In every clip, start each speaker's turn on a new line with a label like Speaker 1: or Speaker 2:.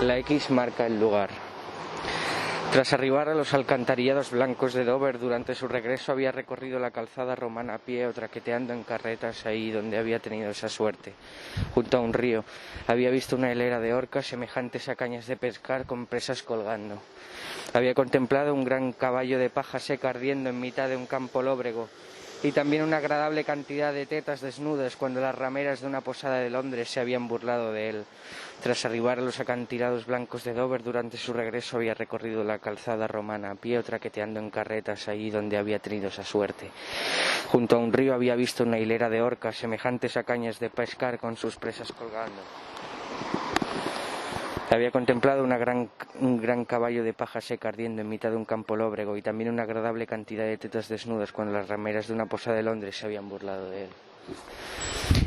Speaker 1: La X marca el lugar. Tras arribar a los alcantarillados blancos de Dover, durante su regreso había recorrido la calzada romana a pie o traqueteando en carretas ahí donde había tenido esa suerte. Junto a un río había visto una hilera de orcas semejantes a cañas de pescar con presas colgando. Había contemplado un gran caballo de paja seca ardiendo en mitad de un campo lóbrego y también una agradable cantidad de tetas desnudas cuando las rameras de una posada de Londres se habían burlado de él. Tras arribar a los acantilados blancos de Dover, durante su regreso había recorrido la calzada romana a pie o traqueteando en carretas allí donde había tenido esa suerte. Junto a un río había visto una hilera de orcas semejantes a cañas de pescar con sus presas colgando. Había contemplado un gran caballo de paja seca ardiendo en mitad de un campo lóbrego y también una agradable cantidad de tetas desnudas cuando las rameras de una posada de Londres se habían burlado de él.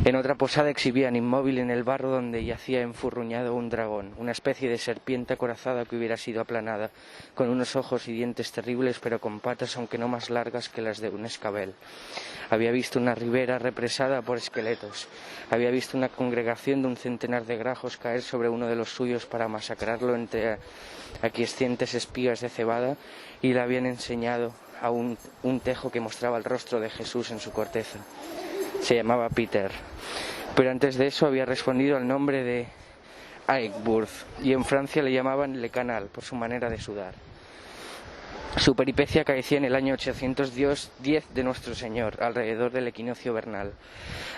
Speaker 1: En otra posada exhibían inmóvil en el barro donde yacía enfurruñado un dragón, una especie de serpiente acorazada que hubiera sido aplanada, con unos ojos y dientes terribles pero con patas aunque no más largas que las de un escabel. Había visto una ribera represada por esqueletos. Había visto una congregación de un centenar de grajos caer sobre uno de los suyos para masacrarlo entre aquiescientes espigas de cebada y le habían enseñado a un tejo que mostraba el rostro de Jesús en su corteza. Se llamaba Peter, pero antes de eso había respondido al nombre de Aigburth y en Francia le llamaban Le Canal por su manera de sudar. Su peripecia acaecía en el año 810 de nuestro Señor, alrededor del equinoccio vernal.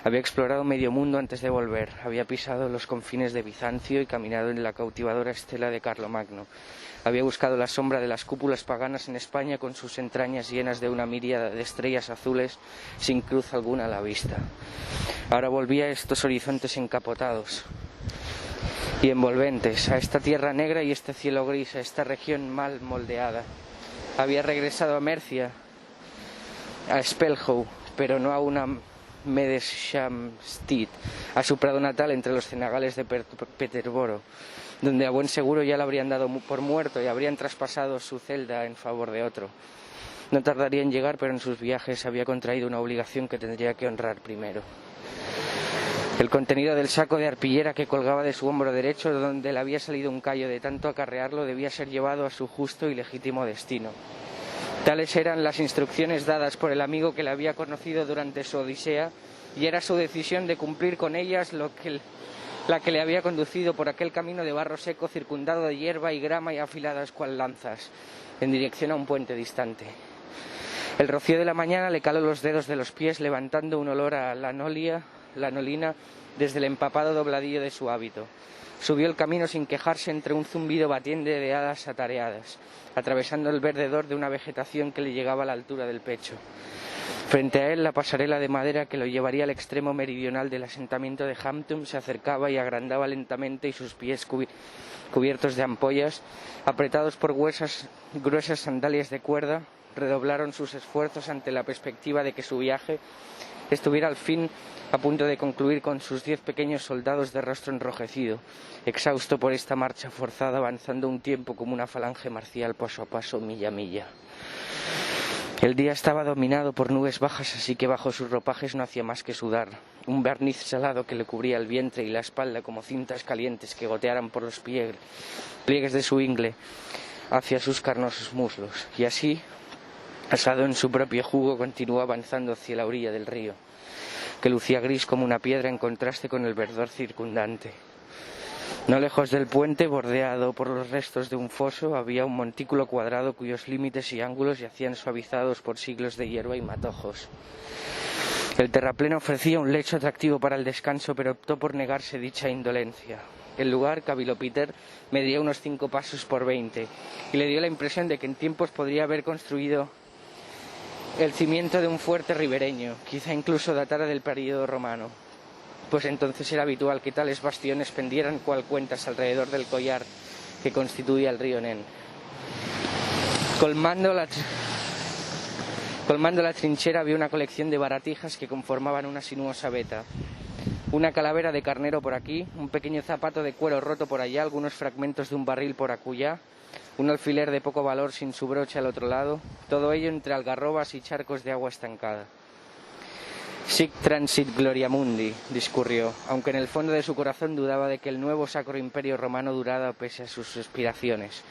Speaker 1: Había explorado medio mundo antes de volver, había pisado los confines de Bizancio y caminado en la cautivadora estela de Carlomagno. Había buscado la sombra de las cúpulas paganas en España con sus entrañas llenas de una miríada de estrellas azules sin cruz alguna a la vista. Ahora volvía a estos horizontes encapotados y envolventes, a esta tierra negra y este cielo gris, a esta región mal moldeada. Había regresado a Mercia, a Spelhow, pero no a una Medeshamsted, a su prado natal entre los cenagales de Peterboro, donde a buen seguro ya lo habrían dado por muerto y habrían traspasado su celda en favor de otro. No tardaría en llegar, pero en sus viajes había contraído una obligación que tendría que honrar primero. El contenido del saco de arpillera que colgaba de su hombro derecho, donde le había salido un callo de tanto acarrearlo, debía ser llevado a su justo y legítimo destino. Tales eran las instrucciones dadas por el amigo que le había conocido durante su odisea, y era su decisión de cumplir con ellas la que le había conducido por aquel camino de barro seco circundado de hierba y grama y afiladas cual lanzas, en dirección a un puente distante. El rocío de la mañana le caló los dedos de los pies, levantando un olor a lanolina desde el empapado dobladillo de su hábito. Subió el camino sin quejarse entre un zumbido batiente de alas atareadas, atravesando el verdedor de una vegetación que le llegaba a la altura del pecho. Frente a él, la pasarela de madera que lo llevaría al extremo meridional del asentamiento de Hampton se acercaba y agrandaba lentamente, y sus pies cubiertos de ampollas, apretados por gruesas sandalias de cuerda, redoblaron sus esfuerzos ante la perspectiva de que su viaje estuviera al fin a punto de concluir con sus 10 pequeños soldados de rostro enrojecido, exhausto por esta marcha forzada, avanzando un tiempo como una falange marcial, paso a paso, milla a milla. El día estaba dominado por nubes bajas, así que bajo sus ropajes no hacía más que sudar. Un barniz salado que le cubría el vientre y la espalda como cintas calientes que gotearan por los pliegues de su ingle hacia sus carnosos muslos. Y así, asado en su propio jugo, continuó avanzando hacia la orilla del río, que lucía gris como una piedra en contraste con el verdor circundante. No lejos del puente, bordeado por los restos de un foso, había un montículo cuadrado cuyos límites y ángulos yacían suavizados por siglos de hierba y matojos. El terraplén ofrecía un lecho atractivo para el descanso, pero optó por negarse dicha indolencia. El lugar, caviló Peter, medía unos 5 pasos por 20, y le dio la impresión de que en tiempos podría haber construido el cimiento de un fuerte ribereño, quizá incluso datara del período romano, pues entonces era habitual que tales bastiones pendieran cual cuentas alrededor del collar que constituía el río Nen. Colmando la trinchera había una colección de baratijas que conformaban una sinuosa veta. Una calavera de carnero por aquí, un pequeño zapato de cuero roto por allá, algunos fragmentos de un barril por acullá, un alfiler de poco valor sin su broche al otro lado, todo ello entre algarrobas y charcos de agua estancada. Sic transit gloria mundi, discurrió, aunque en el fondo de su corazón dudaba de que el nuevo Sacro Imperio Romano durara pese a sus aspiraciones,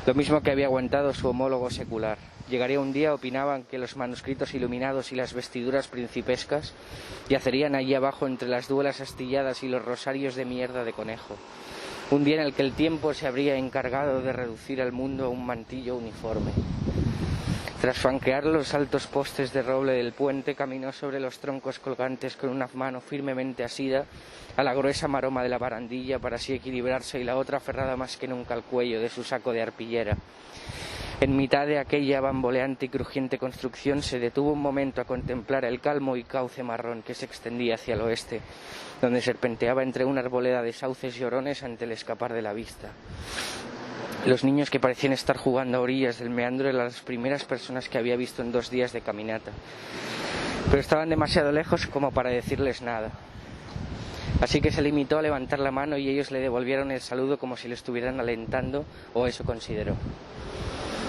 Speaker 1: lo mismo que había aguantado su homólogo secular. Llegaría un día, opinaban, que los manuscritos iluminados y las vestiduras principescas yacerían allí abajo entre las duelas astilladas y los rosarios de mierda de conejo. Un día en el que el tiempo se habría encargado de reducir al mundo a un mantillo uniforme. Tras franquear los altos postes de roble del puente, caminó sobre los troncos colgantes con una mano firmemente asida a la gruesa maroma de la barandilla para así equilibrarse y la otra aferrada más que nunca al cuello de su saco de arpillera. En mitad de aquella bamboleante y crujiente construcción se detuvo un momento a contemplar el calmo y cauce marrón que se extendía hacia el oeste, donde serpenteaba entre una arboleda de sauces llorones ante el escapar de la vista. Los niños que parecían estar jugando a orillas del meandro eran las primeras personas que había visto en 2 días de caminata, pero estaban demasiado lejos como para decirles nada. Así que se limitó a levantar la mano y ellos le devolvieron el saludo como si le estuvieran alentando, o eso consideró.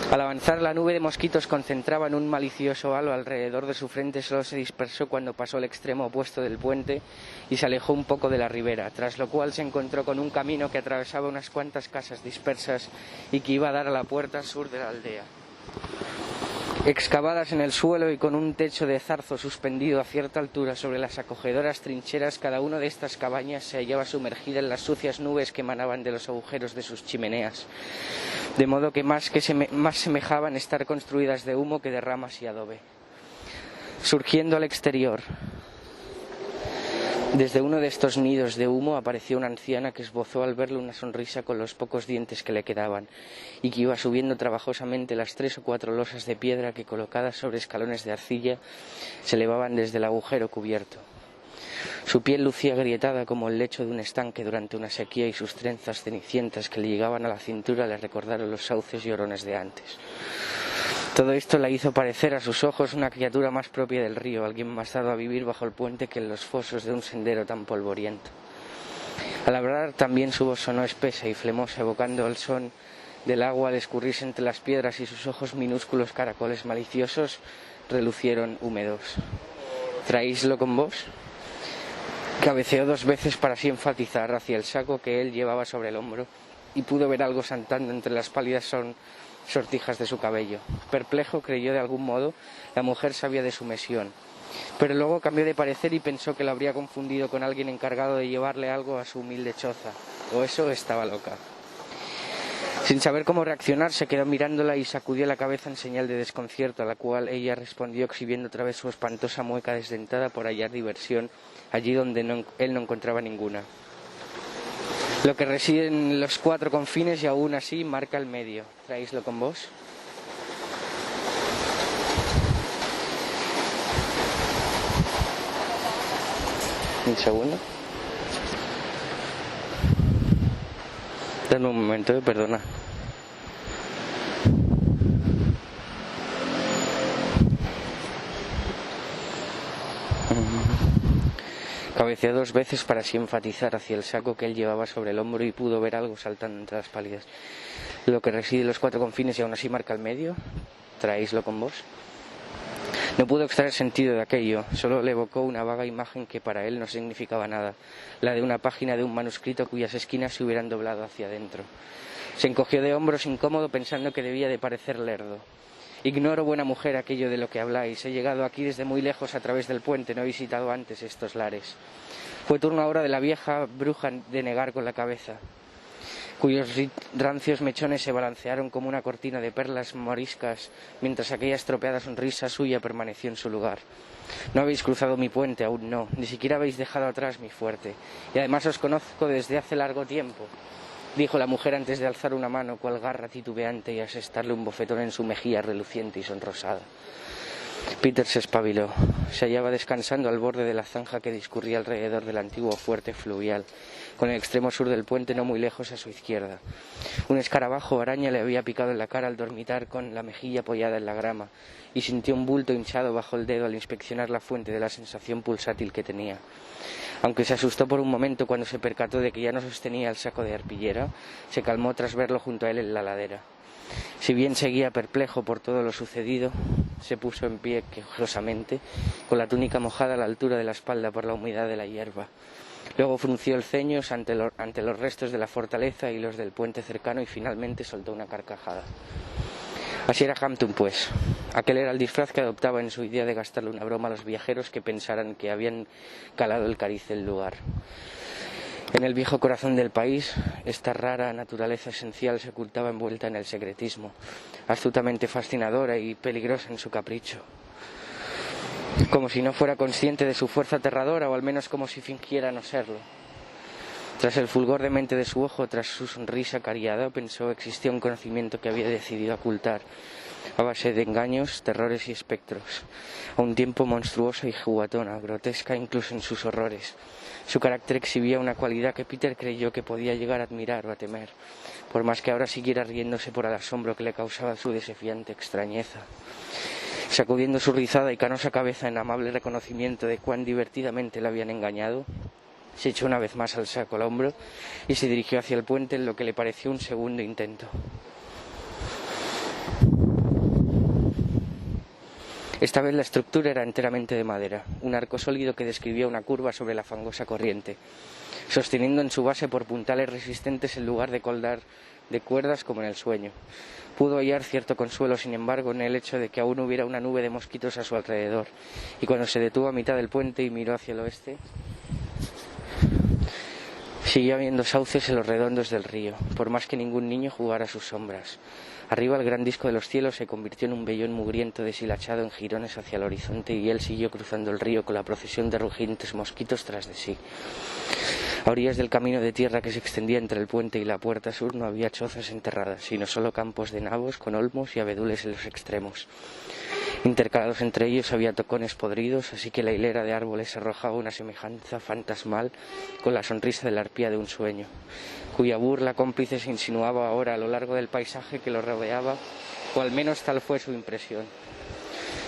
Speaker 1: Al avanzar, la nube de mosquitos concentraba en un malicioso halo alrededor de su frente. Solo se dispersó cuando pasó el extremo opuesto del puente y se alejó un poco de la ribera, tras lo cual se encontró con un camino que atravesaba unas cuantas casas dispersas y que iba a dar a la puerta sur de la aldea. Excavadas en el suelo y con un techo de zarzo suspendido a cierta altura sobre las acogedoras trincheras, cada una de estas cabañas se hallaba sumergida en las sucias nubes que emanaban de los agujeros de sus chimeneas, de modo que más semejaban estar construidas de humo que de ramas y adobe. Surgiendo al exterior, desde uno de estos nidos de humo, apareció una anciana que esbozó al verlo una sonrisa con los pocos dientes que le quedaban, y que iba subiendo trabajosamente las 3 o 4 losas de piedra que, colocadas sobre escalones de arcilla, se elevaban desde el agujero cubierto. Su piel lucía agrietada como el lecho de un estanque durante una sequía, y sus trenzas cenicientas que le llegaban a la cintura le recordaron los sauces llorones de antes. Todo esto la hizo parecer a sus ojos una criatura más propia del río, alguien más dado a vivir bajo el puente que en los fosos de un sendero tan polvoriento. Al hablar también su voz sonó espesa y flemosa, evocando el son del agua al escurrirse entre las piedras, y sus ojos, minúsculos caracoles maliciosos, relucieron húmedos. —¿Traíslo con vos? Cabeceó 2 veces para así enfatizar hacia el saco que él llevaba sobre el hombro, y pudo ver algo saltando entre las pálidas sortijas de su cabello. Perplejo, creyó de algún modo la mujer sabía de su misión, pero luego cambió de parecer y pensó que la habría confundido con alguien encargado de llevarle algo a su humilde choza, o eso estaba loca. Sin saber cómo reaccionar, se quedó mirándola y sacudió la cabeza en señal de desconcierto, a la cual ella respondió exhibiendo otra vez su espantosa mueca desdentada por hallar diversión allí donde él no encontraba ninguna. Lo que reside en los 4 confines y aún así marca el medio. ¿Traíslo con vos? Un segundo. Dame un momento, perdona. Cabeceó 2 veces para así enfatizar hacia el saco que él llevaba sobre el hombro, y pudo ver algo saltando entre las pálidas. Lo que reside en los 4 confines y aún así marca el medio. ¿Traéislo con vos? No pudo extraer sentido de aquello, solo le evocó una vaga imagen que para él no significaba nada, la de una página de un manuscrito cuyas esquinas se hubieran doblado hacia adentro. Se encogió de hombros incómodo, pensando que debía de parecer lerdo. Ignoro, buena mujer, aquello de lo que habláis. He llegado aquí desde muy lejos a través del puente, no he visitado antes estos lares. Fue turno ahora de la vieja bruja de negar con la cabeza, cuyos rancios mechones se balancearon como una cortina de perlas moriscas, mientras aquella estropeada sonrisa suya permaneció en su lugar. No habéis cruzado mi puente, aún no, ni siquiera habéis dejado atrás mi fuerte, y además os conozco desde hace largo tiempo, dijo la mujer antes de alzar una mano cual garra titubeante y asestarle un bofetón en su mejilla reluciente y sonrosada. Peter se espabiló. Se hallaba descansando al borde de la zanja que discurría alrededor del antiguo fuerte fluvial, con el extremo sur del puente no muy lejos a su izquierda. Un escarabajo o araña le había picado en la cara al dormitar con la mejilla apoyada en la grama, y sintió un bulto hinchado bajo el dedo al inspeccionar la fuente de la sensación pulsátil que tenía. Aunque se asustó por un momento cuando se percató de que ya no sostenía el saco de arpillera, se calmó tras verlo junto a él en la ladera. Si bien seguía perplejo por todo lo sucedido, se puso en pie quejosamente, con la túnica mojada a la altura de la espalda por la humedad de la hierba. Luego frunció el ceño ante los restos de la fortaleza y los del puente cercano y finalmente soltó una carcajada. Así era Hampton, pues. Aquel era el disfraz que adoptaba en su idea de gastarle una broma a los viajeros que pensaran que habían calado el cariz del lugar. En el viejo corazón del país, esta rara naturaleza esencial se ocultaba envuelta en el secretismo, astutamente fascinadora y peligrosa en su capricho. Como si no fuera consciente de su fuerza aterradora, o al menos como si fingiera no serlo. Tras el fulgor de mente de su ojo, tras su sonrisa cariada, pensó que existía un conocimiento que había decidido ocultar, a base de engaños, terrores y espectros, a un tiempo monstruosa y juguetona, grotesca incluso en sus horrores. Su carácter exhibía una cualidad que Peter creyó que podía llegar a admirar o a temer, por más que ahora siguiera riéndose por el asombro que le causaba su desafiante extrañeza. Sacudiendo su rizada y canosa cabeza en amable reconocimiento de cuán divertidamente le habían engañado, se echó una vez más al saco al hombro y se dirigió hacia el puente en lo que le pareció un segundo intento. Esta vez la estructura era enteramente de madera, un arco sólido que describía una curva sobre la fangosa corriente, sosteniendo en su base por puntales resistentes en lugar de colgar de cuerdas como en el sueño. Pudo hallar cierto consuelo, sin embargo, en el hecho de que aún hubiera una nube de mosquitos a su alrededor, y cuando se detuvo a mitad del puente y miró hacia el oeste, siguió habiendo sauces en los redondos del río, por más que ningún niño jugara a sus sombras. Arriba el gran disco de los cielos se convirtió en un vellón mugriento deshilachado en jirones hacia el horizonte y él siguió cruzando el río con la procesión de rugientes mosquitos tras de sí. A orillas del camino de tierra que se extendía entre el puente y la puerta sur no había chozas enterradas, sino solo campos de nabos con olmos y abedules en los extremos. Intercalados entre ellos había tocones podridos, así que la hilera de árboles arrojaba una semejanza fantasmal con la sonrisa de la arpía de un sueño, cuya burla cómplice se insinuaba ahora a lo largo del paisaje que lo rodeaba, o al menos tal fue su impresión.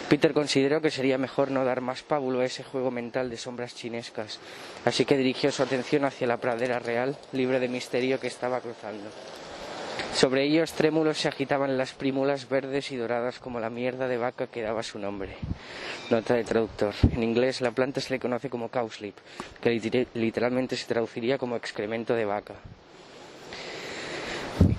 Speaker 1: Peter consideró que sería mejor no dar más pábulo a ese juego mental de sombras chinescas, así que dirigió su atención hacia la pradera real, libre de misterio que estaba cruzando. Sobre ellos trémulos se agitaban las prímulas verdes y doradas como la mierda de vaca que daba su nombre. Nota de traductor. En inglés la planta se le conoce como cowslip, que literalmente se traduciría como excremento de vaca.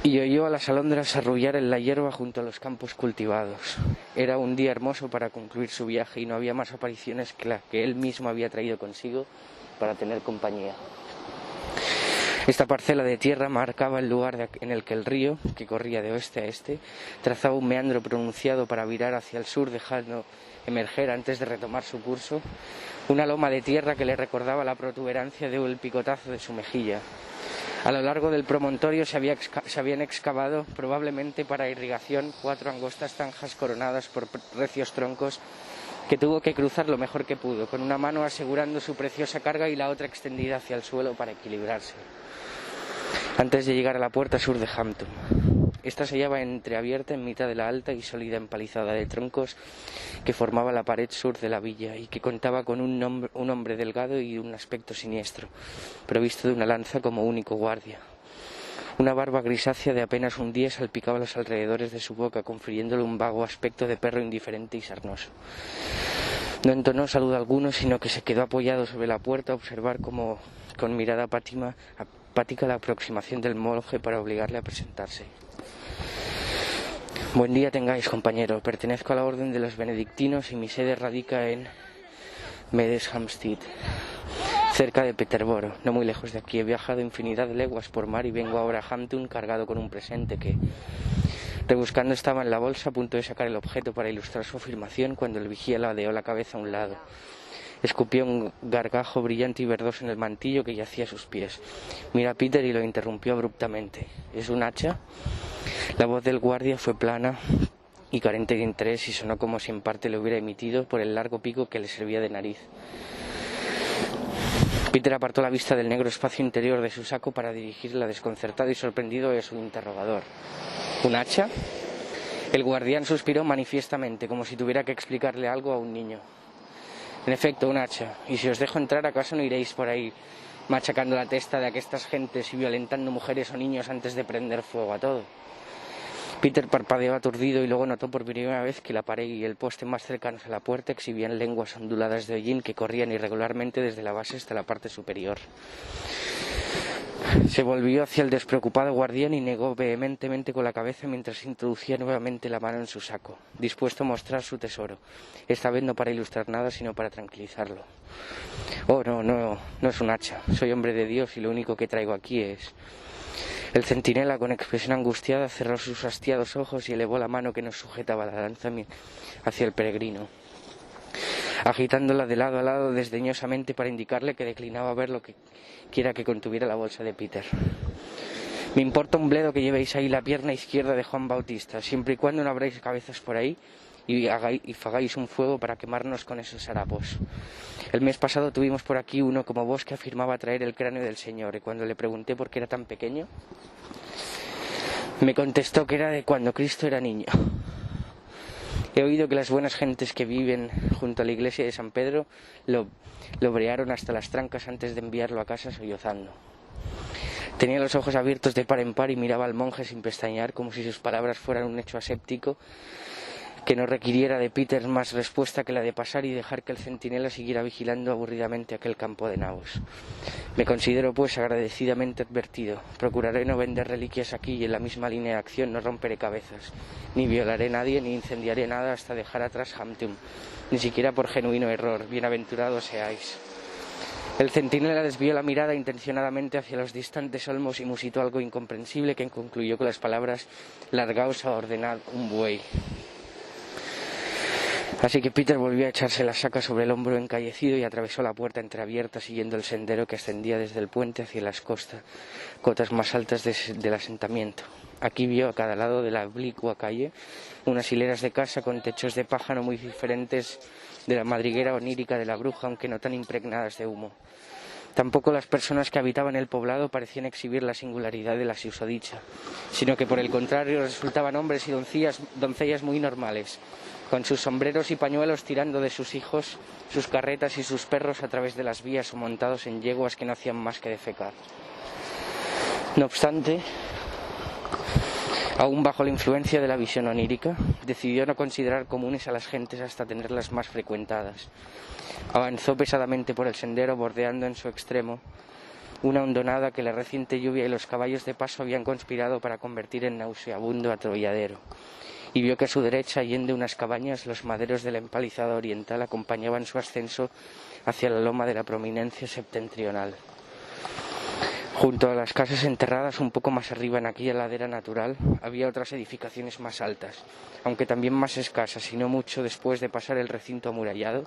Speaker 1: Y oyó a las alondras arrullar en la hierba junto a los campos cultivados. Era un día hermoso para concluir su viaje y no había más apariciones que la que él mismo había traído consigo para tener compañía. Esta parcela de tierra marcaba el lugar en el que el río, que corría de oeste a este, trazaba un meandro pronunciado para virar hacia el sur, dejando emerger antes de retomar su curso una loma de tierra que le recordaba la protuberancia del picotazo de su mejilla. A lo largo del promontorio se habían excavado, probablemente para irrigación, 4 angostas zanjas coronadas por recios troncos que tuvo que cruzar lo mejor que pudo, con una mano asegurando su preciosa carga y la otra extendida hacia el suelo para equilibrarse, antes de llegar a la puerta sur de Hampton. Esta se hallaba entreabierta en mitad de la alta y sólida empalizada de troncos que formaba la pared sur de la villa y que contaba con un hombre delgado y un aspecto siniestro, provisto de una lanza como único guardia. Una barba grisácea de apenas un día salpicaba los alrededores de su boca, confiriéndole un vago aspecto de perro indiferente y sarnoso. No entonó saludo alguno, sino que se quedó apoyado sobre la puerta a observar como con mirada apática la aproximación del monje para obligarle a presentarse. Buen día tengáis, compañero. Pertenezco a la orden de los benedictinos y mi sede radica en Medeshamstead, cerca de Peterborough, no muy lejos de aquí. He viajado infinidad de leguas por mar y vengo ahora a Hampton cargado con un presente que... Rebuscando estaba en la bolsa a punto de sacar el objeto para ilustrar su afirmación cuando el vigía ladeó la cabeza a un lado. Escupió un gargajo brillante y verdoso en el mantillo que yacía a sus pies. Miró a Peter y lo interrumpió abruptamente. ¿Es un hacha? La voz del guardia fue plana y carente de interés y sonó como si en parte le hubiera emitido por el largo pico que le servía de nariz. Peter apartó la vista del negro espacio interior de su saco para dirigirla desconcertado y sorprendido a su interrogador. ¿Un hacha? El guardián suspiró manifiestamente, como si tuviera que explicarle algo a un niño. En efecto, un hacha. Y si os dejo entrar, ¿acaso no iréis por ahí machacando la testa de aquestas gentes y violentando mujeres o niños antes de prender fuego a todo? Peter parpadeó aturdido y luego notó por primera vez que la pared y el poste más cercanos a la puerta exhibían lenguas onduladas de hollín que corrían irregularmente desde la base hasta la parte superior. Se volvió hacia el despreocupado guardián y negó vehementemente con la cabeza mientras introducía nuevamente la mano en su saco, dispuesto a mostrar su tesoro, esta vez no para ilustrar nada, sino para tranquilizarlo. Oh, no es un hacha, soy hombre de Dios y lo único que traigo aquí es... El centinela, con expresión angustiada, cerró sus hastiados ojos y elevó la mano que nos sujetaba la lanza hacia el peregrino, agitándola de lado a lado desdeñosamente para indicarle que declinaba ver lo que quiera que contuviera la bolsa de Peter. Me importa un bledo que llevéis ahí la pierna izquierda de Juan Bautista, siempre y cuando no abráis cabezas por ahí y fagáis un fuego para quemarnos con esos harapos. El mes pasado tuvimos por aquí uno como vos que afirmaba traer el cráneo del Señor, y cuando le pregunté por qué era tan pequeño, me contestó que era de cuando Cristo era niño. He oído que las buenas gentes que viven junto a la iglesia de San Pedro lo brearon hasta las trancas antes de enviarlo a casa sollozando. Tenía los ojos abiertos de par en par y miraba al monje sin pestañear, como si sus palabras fueran un hecho aséptico que no requiriera de Peter más respuesta que la de pasar y dejar que el centinela siguiera vigilando aburridamente aquel campo de nabos. Me considero pues agradecidamente advertido. Procuraré no vender reliquias aquí y en la misma línea de acción no romperé cabezas, ni violaré a nadie, ni incendiaré nada hasta dejar atrás Hampton, ni siquiera por genuino error. Bienaventurados seáis. El centinela desvió la mirada intencionadamente hacia los distantes olmos y musitó algo incomprensible que concluyó con las palabras: largaos a ordenar un buey. Así que Peter volvió a echarse la saca sobre el hombro encallecido y atravesó la puerta entreabierta siguiendo el sendero que ascendía desde el puente hacia las cotas más altas del asentamiento. Aquí vio a cada lado de la oblicua calle unas hileras de casa con techos de paja no muy diferentes de la madriguera onírica de la bruja, aunque no tan impregnadas de humo. Tampoco las personas que habitaban el poblado parecían exhibir la singularidad de la susodicha, sino que por el contrario resultaban hombres y doncellas muy normales, con sus sombreros y pañuelos tirando de sus hijos, sus carretas y sus perros a través de las vías o montados en yeguas que no hacían más que defecar. No obstante, aún bajo la influencia de la visión onírica, decidió no considerar comunes a las gentes hasta tenerlas más frecuentadas. Avanzó pesadamente por el sendero, bordeando en su extremo una hondonada que la reciente lluvia y los caballos de paso habían conspirado para convertir en nauseabundo atolladero, y vio que a su derecha, yendo unas cabañas, los maderos de la empalizada oriental acompañaban su ascenso hacia la loma de la prominencia septentrional. Junto a las casas enterradas un poco más arriba en aquella ladera natural, había otras edificaciones más altas, aunque también más escasas, y no mucho después de pasar el recinto amurallado,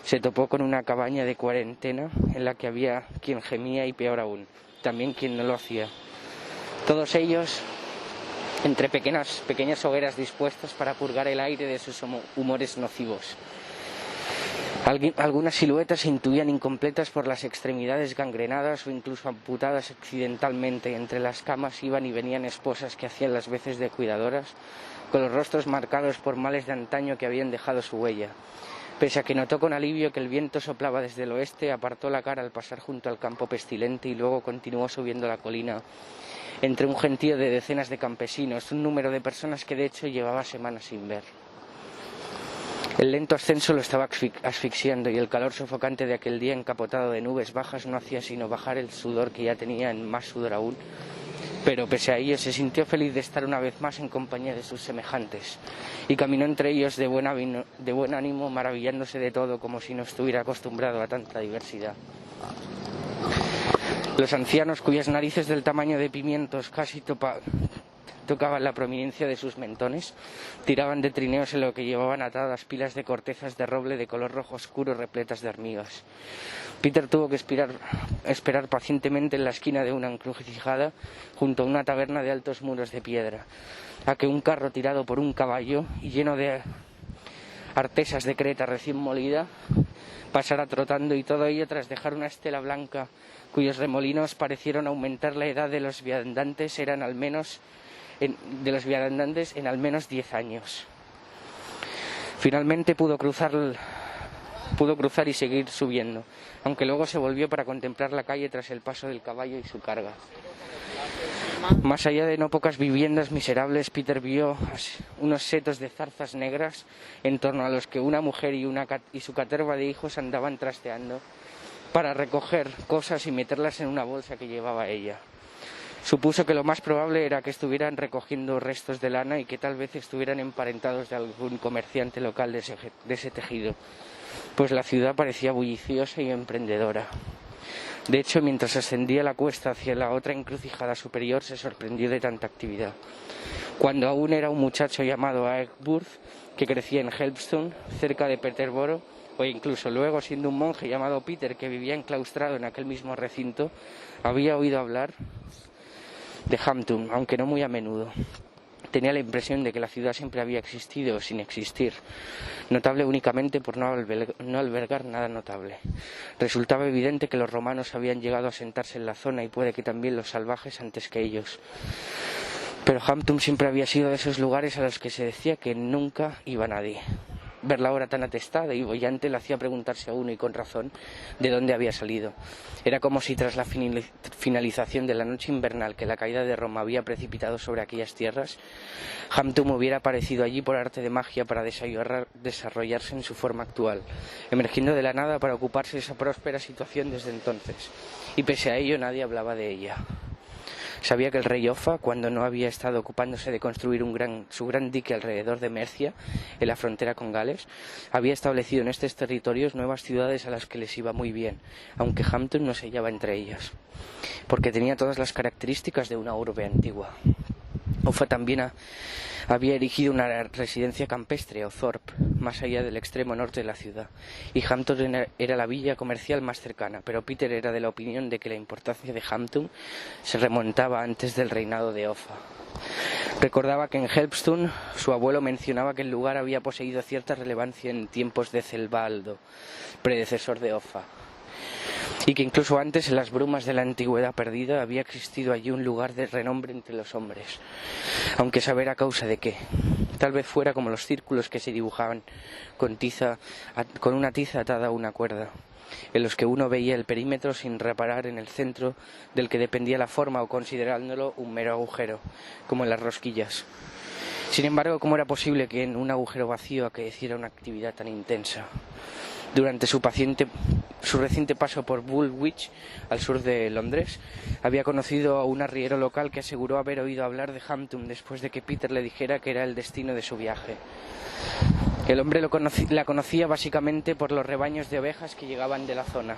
Speaker 1: se topó con una cabaña de cuarentena en la que había quien gemía y, peor aún, también quien no lo hacía. Todos ellos entre pequeñas hogueras dispuestas para purgar el aire de sus humores nocivos. Algunas siluetas se intuían incompletas por las extremidades gangrenadas o incluso amputadas accidentalmente. Entre las camas iban y venían esposas que hacían las veces de cuidadoras, con los rostros marcados por males de antaño que habían dejado su huella. Pese a que notó con alivio que el viento soplaba desde el oeste, apartó la cara al pasar junto al campo pestilente y luego continuó subiendo la colina entre un gentío de decenas de campesinos, un número de personas que de hecho llevaba semanas sin ver. El lento ascenso lo estaba asfixiando y el calor sofocante de aquel día encapotado de nubes bajas no hacía sino bajar el sudor que ya tenía en más sudor aún, pero pese a ello se sintió feliz de estar una vez más en compañía de sus semejantes y caminó entre ellos de buen ánimo, maravillándose de todo como si no estuviera acostumbrado a tanta diversidad. Los ancianos, cuyas narices del tamaño de pimientos casi tocaban la prominencia de sus mentones, tiraban de trineos en lo que llevaban atadas pilas de cortezas de roble de color rojo oscuro repletas de hormigas. Peter tuvo que esperar pacientemente en la esquina de una encrucijada junto a una taberna de altos muros de piedra, a que un carro tirado por un caballo y lleno de artesas de creta recién molida pasara trotando, y todo ello tras dejar una estela blanca cuyos remolinos parecieron aumentar la edad de los viandantes en al menos 10 años. Finalmente pudo cruzar y seguir subiendo, aunque luego se volvió para contemplar la calle tras el paso del caballo y su carga. Más allá de no pocas viviendas miserables, Peter vio unos setos de zarzas negras en torno a los que una mujer y su caterva de hijos andaban trasteando para recoger cosas y meterlas en una bolsa que llevaba ella. Supuso que lo más probable era que estuvieran recogiendo restos de lana y que tal vez estuvieran emparentados de algún comerciante local de ese tejido, pues la ciudad parecía bulliciosa y emprendedora. De hecho, mientras ascendía la cuesta hacia la otra encrucijada superior, se sorprendió de tanta actividad. Cuando aún era un muchacho llamado Egbert, que crecía en Helpstone, cerca de Peterborough, o incluso luego siendo un monje llamado Peter, que vivía enclaustrado en aquel mismo recinto, había oído hablar de Hampton, aunque no muy a menudo. Tenía la impresión de que la ciudad siempre había existido sin existir, notable únicamente por no albergar nada notable. Resultaba evidente que los romanos habían llegado a asentarse en la zona y puede que también los salvajes antes que ellos. Pero Hampton siempre había sido de esos lugares a los que se decía que nunca iba nadie. Ver la hora tan atestada y boyante le hacía preguntarse a uno, y con razón, de dónde había salido. Era como si tras la finalización de la noche invernal que la caída de Roma había precipitado sobre aquellas tierras, Hampton hubiera aparecido allí por arte de magia para desarrollarse en su forma actual, emergiendo de la nada para ocuparse de esa próspera situación desde entonces. Y pese a ello nadie hablaba de ella. Sabía que el rey Offa, cuando no había estado ocupándose de construir su gran dique alrededor de Mercia, en la frontera con Gales, había establecido en estos territorios nuevas ciudades a las que les iba muy bien, aunque Hampton no se hallaba entre ellas, porque tenía todas las características de una urbe antigua. Offa también había erigido una residencia campestre, o thorp, más allá del extremo norte de la ciudad, y Hampton era la villa comercial más cercana, pero Peter era de la opinión de que la importancia de Hampton se remontaba antes del reinado de Offa. Recordaba que en Helpstone su abuelo mencionaba que el lugar había poseído cierta relevancia en tiempos de Celbaldo, predecesor de Offa, y que incluso antes, en las brumas de la antigüedad perdida, había existido allí un lugar de renombre entre los hombres, aunque saber a causa de qué. Tal vez fuera como los círculos que se dibujaban con una tiza atada a una cuerda, en los que uno veía el perímetro sin reparar en el centro del que dependía la forma, o considerándolo un mero agujero, como en las rosquillas. Sin embargo, ¿cómo era posible que en un agujero vacío aqueciera una actividad tan intensa? Durante su reciente paso por Woolwich, al sur de Londres, había conocido a un arriero local que aseguró haber oído hablar de Hampton después de que Peter le dijera que era el destino de su viaje. El hombre la conocía básicamente por los rebaños de ovejas que llegaban de la zona,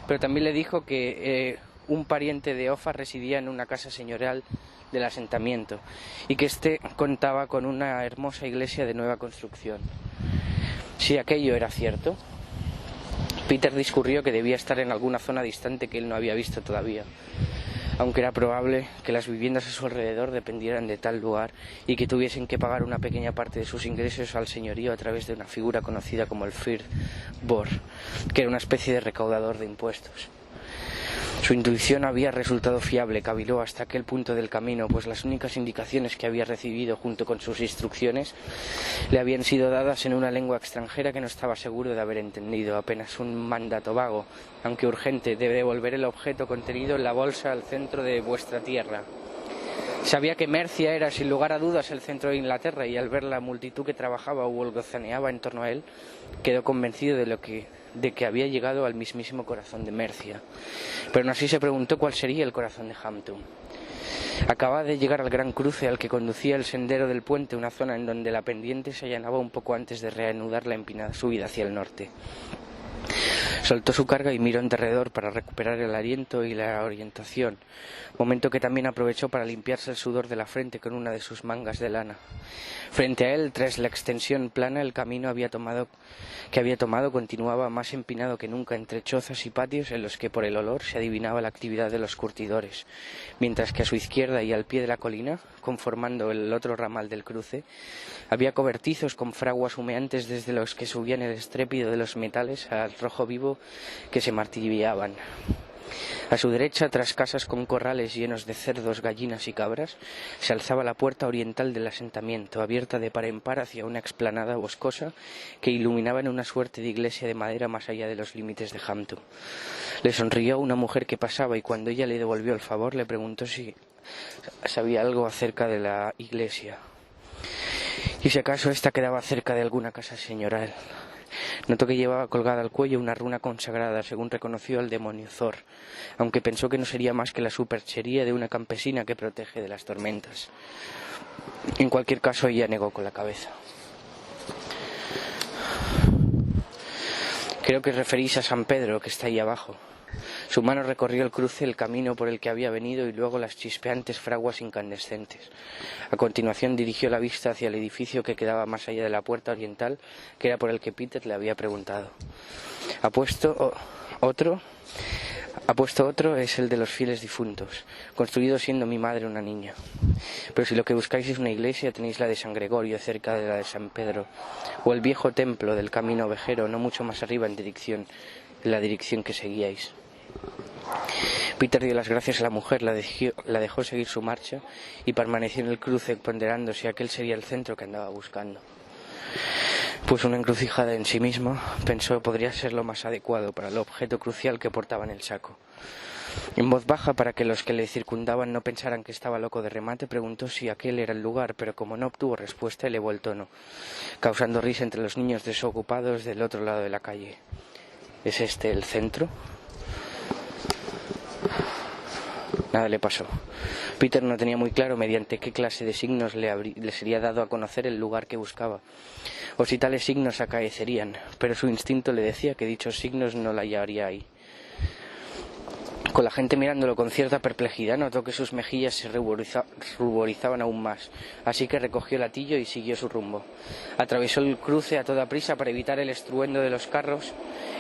Speaker 1: pero también le dijo que un pariente de Offa residía en una casa señorial del asentamiento y que éste contaba con una hermosa iglesia de nueva construcción. Si aquello era cierto, Peter discurrió que debía estar en alguna zona distante que él no había visto todavía, aunque era probable que las viviendas a su alrededor dependieran de tal lugar y que tuviesen que pagar una pequeña parte de sus ingresos al señorío a través de una figura conocida como el Firth Bor, que era una especie de recaudador de impuestos. Su intuición había resultado fiable, caviló hasta aquel punto del camino, pues las únicas indicaciones que había recibido junto con sus instrucciones le habían sido dadas en una lengua extranjera que no estaba seguro de haber entendido, apenas un mandato vago, aunque urgente, de devolver el objeto contenido en la bolsa al centro de vuestra tierra. Sabía que Mercia era, sin lugar a dudas, el centro de Inglaterra, y al ver la multitud que trabajaba o holgazaneaba en torno a él, quedó convencido de que había llegado al mismísimo corazón de Mercia. Pero aún así se preguntó cuál sería el corazón de Hampton. Acababa de llegar al gran cruce al que conducía el sendero del puente, una zona en donde la pendiente se allanaba un poco antes de reanudar la empinada subida hacia el norte. Soltó su carga y miró en derredor para recuperar el aliento y la orientación, momento que también aprovechó para limpiarse el sudor de la frente con una de sus mangas de lana. Frente a él, tras la extensión plana, el camino que había tomado continuaba más empinado que nunca entre chozas y patios en los que por el olor se adivinaba la actividad de los curtidores, mientras que a su izquierda y al pie de la colina, conformando el otro ramal del cruce, había cobertizos con fraguas humeantes desde los que subían el estrépito de los metales al rojo vivo que se martillaban. A su derecha, tras casas con corrales llenos de cerdos, gallinas y cabras, se alzaba la puerta oriental del asentamiento, abierta de par en par hacia una explanada boscosa que iluminaba en una suerte de iglesia de madera más allá de los límites de Hampton. Le sonrió una mujer que pasaba y cuando ella le devolvió el favor le preguntó si sabía algo acerca de la iglesia. Y si acaso ésta quedaba cerca de alguna casa señorial. Notó que llevaba colgada al cuello una runa consagrada, según reconoció al demonio Thor, aunque pensó que no sería más que la superchería de una campesina que protege de las tormentas. En cualquier caso, ella negó con la cabeza. Creo que os referís a San Pedro, que está ahí abajo. Su mano recorrió el cruce, el camino por el que había venido y luego las chispeantes fraguas incandescentes. A continuación dirigió la vista hacia el edificio que quedaba más allá de la puerta oriental, que era por el que Peter le había preguntado. Apuesto otro es el de los fieles difuntos, construido siendo mi madre una niña. Pero si lo que buscáis es una iglesia, tenéis la de San Gregorio cerca de la de San Pedro, o el viejo templo del camino ovejero, no mucho más arriba en la dirección que seguíais. Peter dio las gracias a la mujer, la dejó seguir su marcha y permaneció en el cruce ponderando si aquel sería el centro que andaba buscando. Pues una encrucijada en sí misma, pensó, podría ser lo más adecuado para el objeto crucial que portaba en el saco. En voz baja, para que los que le circundaban no pensaran que estaba loco de remate, preguntó si aquel era el lugar, pero como no obtuvo respuesta, elevó el tono, causando risa entre los niños desocupados del otro lado de la calle. ¿Es este el centro? Nada le pasó. Peter no tenía muy claro mediante qué clase de signos le sería dado a conocer el lugar que buscaba, o si tales signos acaecerían, pero su instinto le decía que dichos signos no la hallaría ahí. Con la gente mirándolo con cierta perplejidad, notó que sus mejillas se ruborizaban aún más, así que recogió el hatillo y siguió su rumbo. Atravesó el cruce a toda prisa para evitar el estruendo de los carros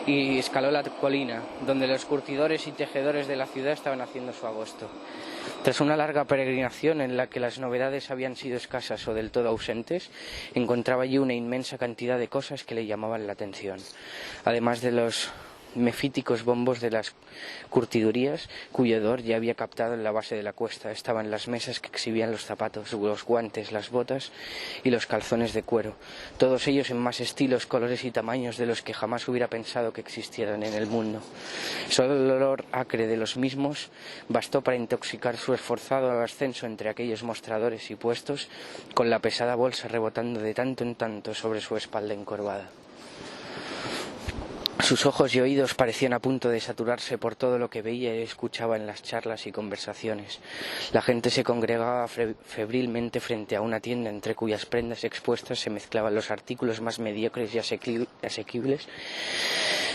Speaker 1: y escaló la colina, donde los curtidores y tejedores de la ciudad estaban haciendo su agosto. Tras una larga peregrinación en la que las novedades habían sido escasas o del todo ausentes, encontraba allí una inmensa cantidad de cosas que le llamaban la atención, además de los mefíticos bombos de las curtidurías, cuyo hedor ya había captado en la base de la cuesta. Estaban las mesas que exhibían los zapatos, los guantes, las botas y los calzones de cuero, todos ellos en más estilos, colores y tamaños de los que jamás hubiera pensado que existieran en el mundo. Solo el olor acre de los mismos bastó para intoxicar su esforzado ascenso entre aquellos mostradores y puestos, con la pesada bolsa rebotando de tanto en tanto sobre su espalda encorvada. Sus ojos y oídos parecían a punto de saturarse por todo lo que veía y escuchaba en las charlas y conversaciones. La gente se congregaba febrilmente frente a una tienda entre cuyas prendas expuestas se mezclaban los artículos más mediocres y asequibles,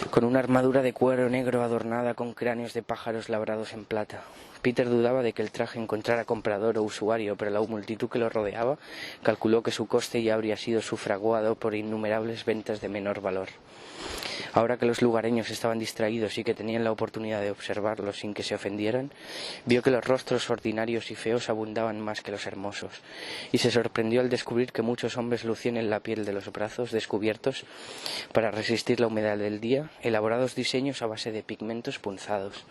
Speaker 1: con una armadura de cuero negro adornada con cráneos de pájaros labrados en plata. Peter dudaba de que el traje encontrara comprador o usuario, pero la multitud que lo rodeaba calculó que su coste ya habría sido sufragado por innumerables ventas de menor valor. Ahora que los lugareños estaban distraídos y que tenían la oportunidad de observarlos sin que se ofendieran, vio que los rostros ordinarios y feos abundaban más que los hermosos, y se sorprendió al descubrir que muchos hombres lucían en la piel de los brazos descubiertos para resistir la humedad del día, elaborados diseños a base de pigmentos punzados.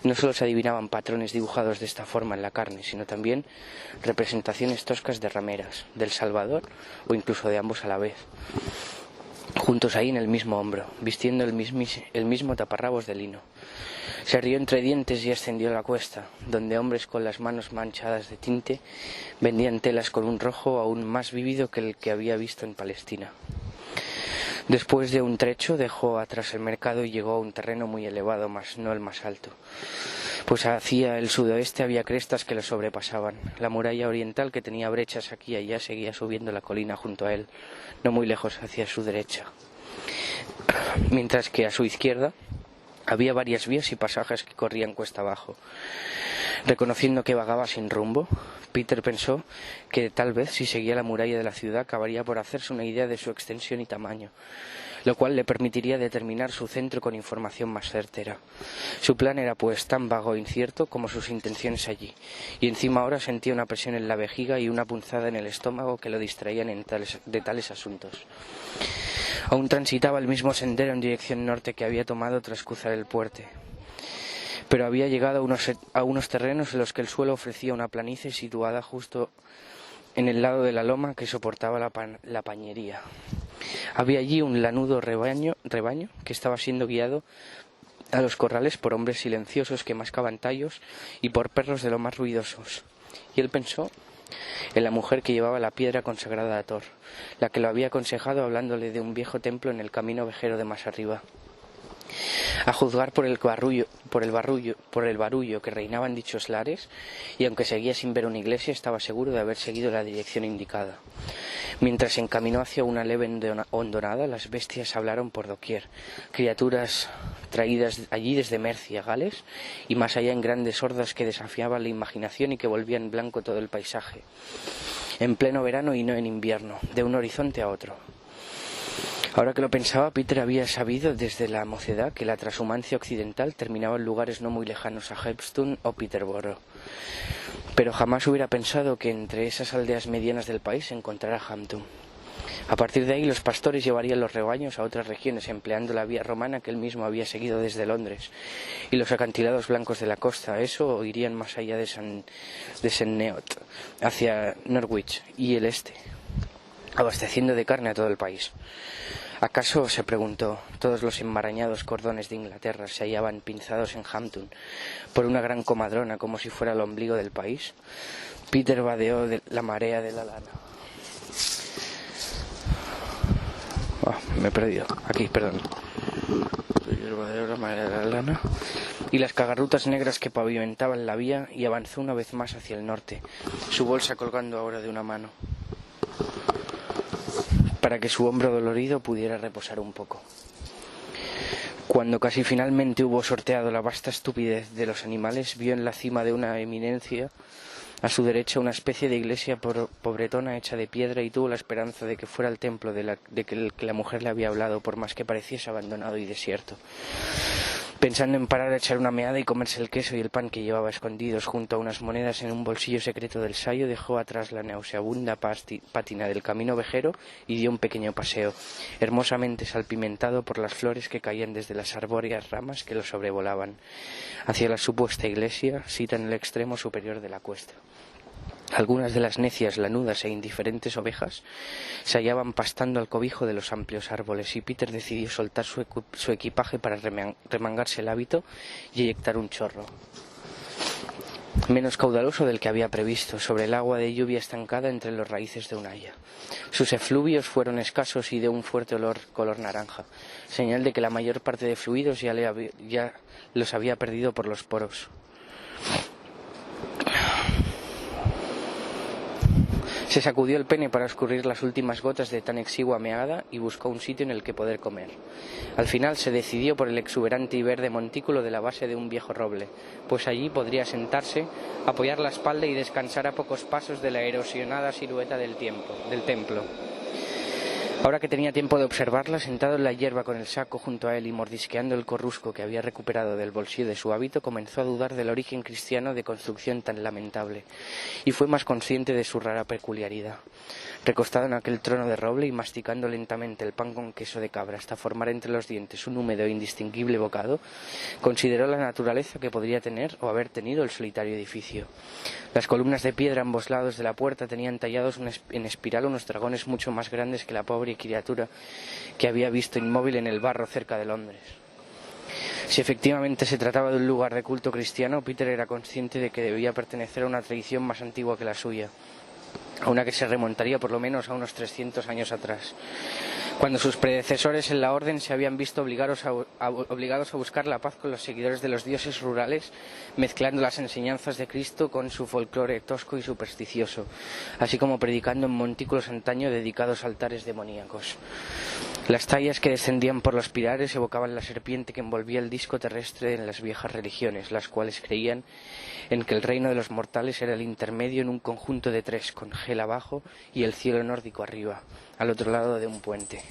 Speaker 1: No solo se adivinaban patrones dibujados de esta forma en la carne, sino también representaciones toscas de rameras, del Salvador o incluso de ambos a la vez, juntos ahí en el mismo hombro, vistiendo el mismo taparrabos de lino. Se rió entre dientes y ascendió la cuesta, donde hombres con las manos manchadas de tinte vendían telas con un rojo aún más vívido que el que había visto en Palestina. Después de un trecho dejó atrás el mercado y llegó a un terreno muy elevado, mas no el más alto, pues hacia el sudoeste había crestas que lo sobrepasaban. La muralla oriental, que tenía brechas aquí y allá, seguía subiendo la colina junto a él, no muy lejos hacia su derecha, mientras que a su izquierda había varias vías y pasajes que corrían cuesta abajo. Reconociendo que vagaba sin rumbo, Peter pensó que tal vez si seguía la muralla de la ciudad acabaría por hacerse una idea de su extensión y tamaño, lo cual le permitiría determinar su centro con información más certera. Su plan era pues tan vago e incierto como sus intenciones allí, y encima ahora sentía una presión en la vejiga y una punzada en el estómago que lo distraían de tales asuntos. Aún transitaba el mismo sendero en dirección norte que había tomado tras cruzar el puente, pero había llegado a unos terrenos en los que el suelo ofrecía una planicie situada justo en el lado de la loma que soportaba la pañería. Había allí un lanudo rebaño que estaba siendo guiado a los corrales por hombres silenciosos que mascaban tallos y por perros de lo más ruidosos. Y él pensó en la mujer que llevaba la piedra consagrada a Thor, la que lo había aconsejado hablándole de un viejo templo en el camino vejero de más arriba. A juzgar por el barullo que reinaba en dichos lares, y aunque seguía sin ver una iglesia, estaba seguro de haber seguido la dirección indicada. Mientras se encaminó hacia una leve hondonada, las bestias hablaron por doquier, criaturas traídas allí desde Mercia, Gales, y más allá en grandes hordas que desafiaban la imaginación y que volvían blanco todo el paisaje, en pleno verano y no en invierno, de un horizonte a otro. Ahora que lo pensaba, Peter había sabido desde la mocedad que la transhumancia occidental terminaba en lugares no muy lejanos a Hepstone o Peterborough. Pero jamás hubiera pensado que entre esas aldeas medianas del país se encontrara Hampton. A partir de ahí, los pastores llevarían los rebaños a otras regiones empleando la vía romana que él mismo había seguido desde Londres y los acantilados blancos de la costa. Eso o irían más allá de St. Neot, hacia Norwich y el este, abasteciendo de carne a todo el país. ¿Acaso, se preguntó, todos los enmarañados cordones de Inglaterra se hallaban pinzados en Hampton por una gran comadrona como si fuera el ombligo del país? Peter vadeó la marea de la lana. Me he perdido. Aquí, perdón. Peter vadeó la marea de la lana y las cagarrutas negras que pavimentaban la vía y avanzó una vez más hacia el norte, su bolsa colgando ahora de una mano, para que su hombro dolorido pudiera reposar un poco. Cuando casi finalmente hubo sorteado la vasta estupidez de los animales, vio en la cima de una eminencia a su derecha una especie de iglesia pobretona hecha de piedra y tuvo la esperanza de que fuera el templo de que la mujer le había hablado, por más que pareciese abandonado y desierto. Pensando en parar a echar una meada y comerse el queso y el pan que llevaba escondidos junto a unas monedas en un bolsillo secreto del sayo, dejó atrás la nauseabunda pátina del camino vejero y dio un pequeño paseo, hermosamente salpimentado por las flores que caían desde las arbóreas ramas que lo sobrevolaban, hacia la supuesta iglesia, sita en el extremo superior de la cuesta. Algunas de las necias, lanudas e indiferentes ovejas se hallaban pastando al cobijo de los amplios árboles y Peter decidió soltar su equipaje para remangarse el hábito y eyectar un chorro, menos caudaloso del que había previsto, sobre el agua de lluvia estancada entre las raíces de una haya. Sus efluvios fueron escasos y de un fuerte olor color naranja, señal de que la mayor parte de fluidos ya los había perdido por los poros. Se sacudió el pene para escurrir las últimas gotas de tan exigua meada y buscó un sitio en el que poder comer. Al final se decidió por el exuberante y verde montículo de la base de un viejo roble, pues allí podría sentarse, apoyar la espalda y descansar a pocos pasos de la erosionada silueta del templo. Ahora que tenía tiempo de observarla, sentado en la hierba con el saco junto a él y mordisqueando el corrusco que había recuperado del bolsillo de su hábito, comenzó a dudar del origen cristiano de construcción tan lamentable, y fue más consciente de su rara peculiaridad. Recostado en aquel trono de roble y masticando lentamente el pan con queso de cabra hasta formar entre los dientes un húmedo e indistinguible bocado, consideró la naturaleza que podría tener o haber tenido el solitario edificio. Las columnas de piedra a ambos lados de la puerta tenían tallados en espiral unos dragones mucho más grandes que la pobre criatura que había visto inmóvil en el barro cerca de Londres. Si efectivamente se trataba de un lugar de culto cristiano, Peter era consciente de que debía pertenecer a una tradición más antigua que la suya, a una que se remontaría por lo menos a unos 300 años atrás, cuando sus predecesores en la orden se habían visto obligados a buscar la paz con los seguidores de los dioses rurales, mezclando las enseñanzas de Cristo con su folclore tosco y supersticioso, así como predicando en montículos antaño dedicados a altares demoníacos. Las tallas que descendían por los pilares evocaban la serpiente que envolvía el disco terrestre en las viejas religiones, las cuales creían en que el reino de los mortales era el intermedio en un conjunto de tres, con Hel abajo y el cielo nórdico arriba, al otro lado de un puente.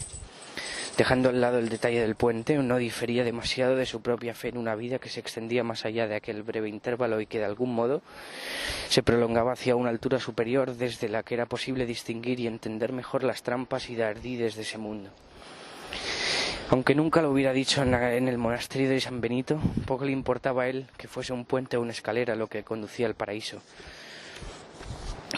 Speaker 1: Dejando al lado el detalle del puente, no difería demasiado de su propia fe en una vida que se extendía más allá de aquel breve intervalo y que de algún modo se prolongaba hacia una altura superior desde la que era posible distinguir y entender mejor las trampas y ardides de ese mundo. Aunque nunca lo hubiera dicho en el monasterio de San Benito, poco le importaba a él que fuese un puente o una escalera lo que conducía al paraíso.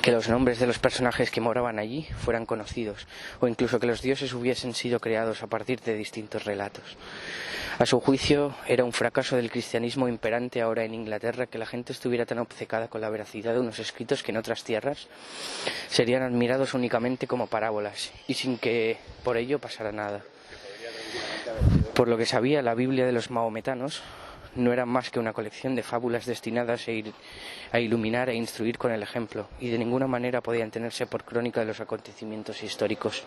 Speaker 1: que los nombres de los personajes que moraban allí fueran conocidos, o incluso que los dioses hubiesen sido creados a partir de distintos relatos. A su juicio, era un fracaso del cristianismo imperante ahora en Inglaterra que la gente estuviera tan obcecada con la veracidad de unos escritos que en otras tierras serían admirados únicamente como parábolas, y sin que por ello pasara nada. Por lo que sabía, la Biblia de los mahometanos no era más que una colección de fábulas destinadas a iluminar e instruir con el ejemplo, y de ninguna manera podían tenerse por crónica de los acontecimientos históricos.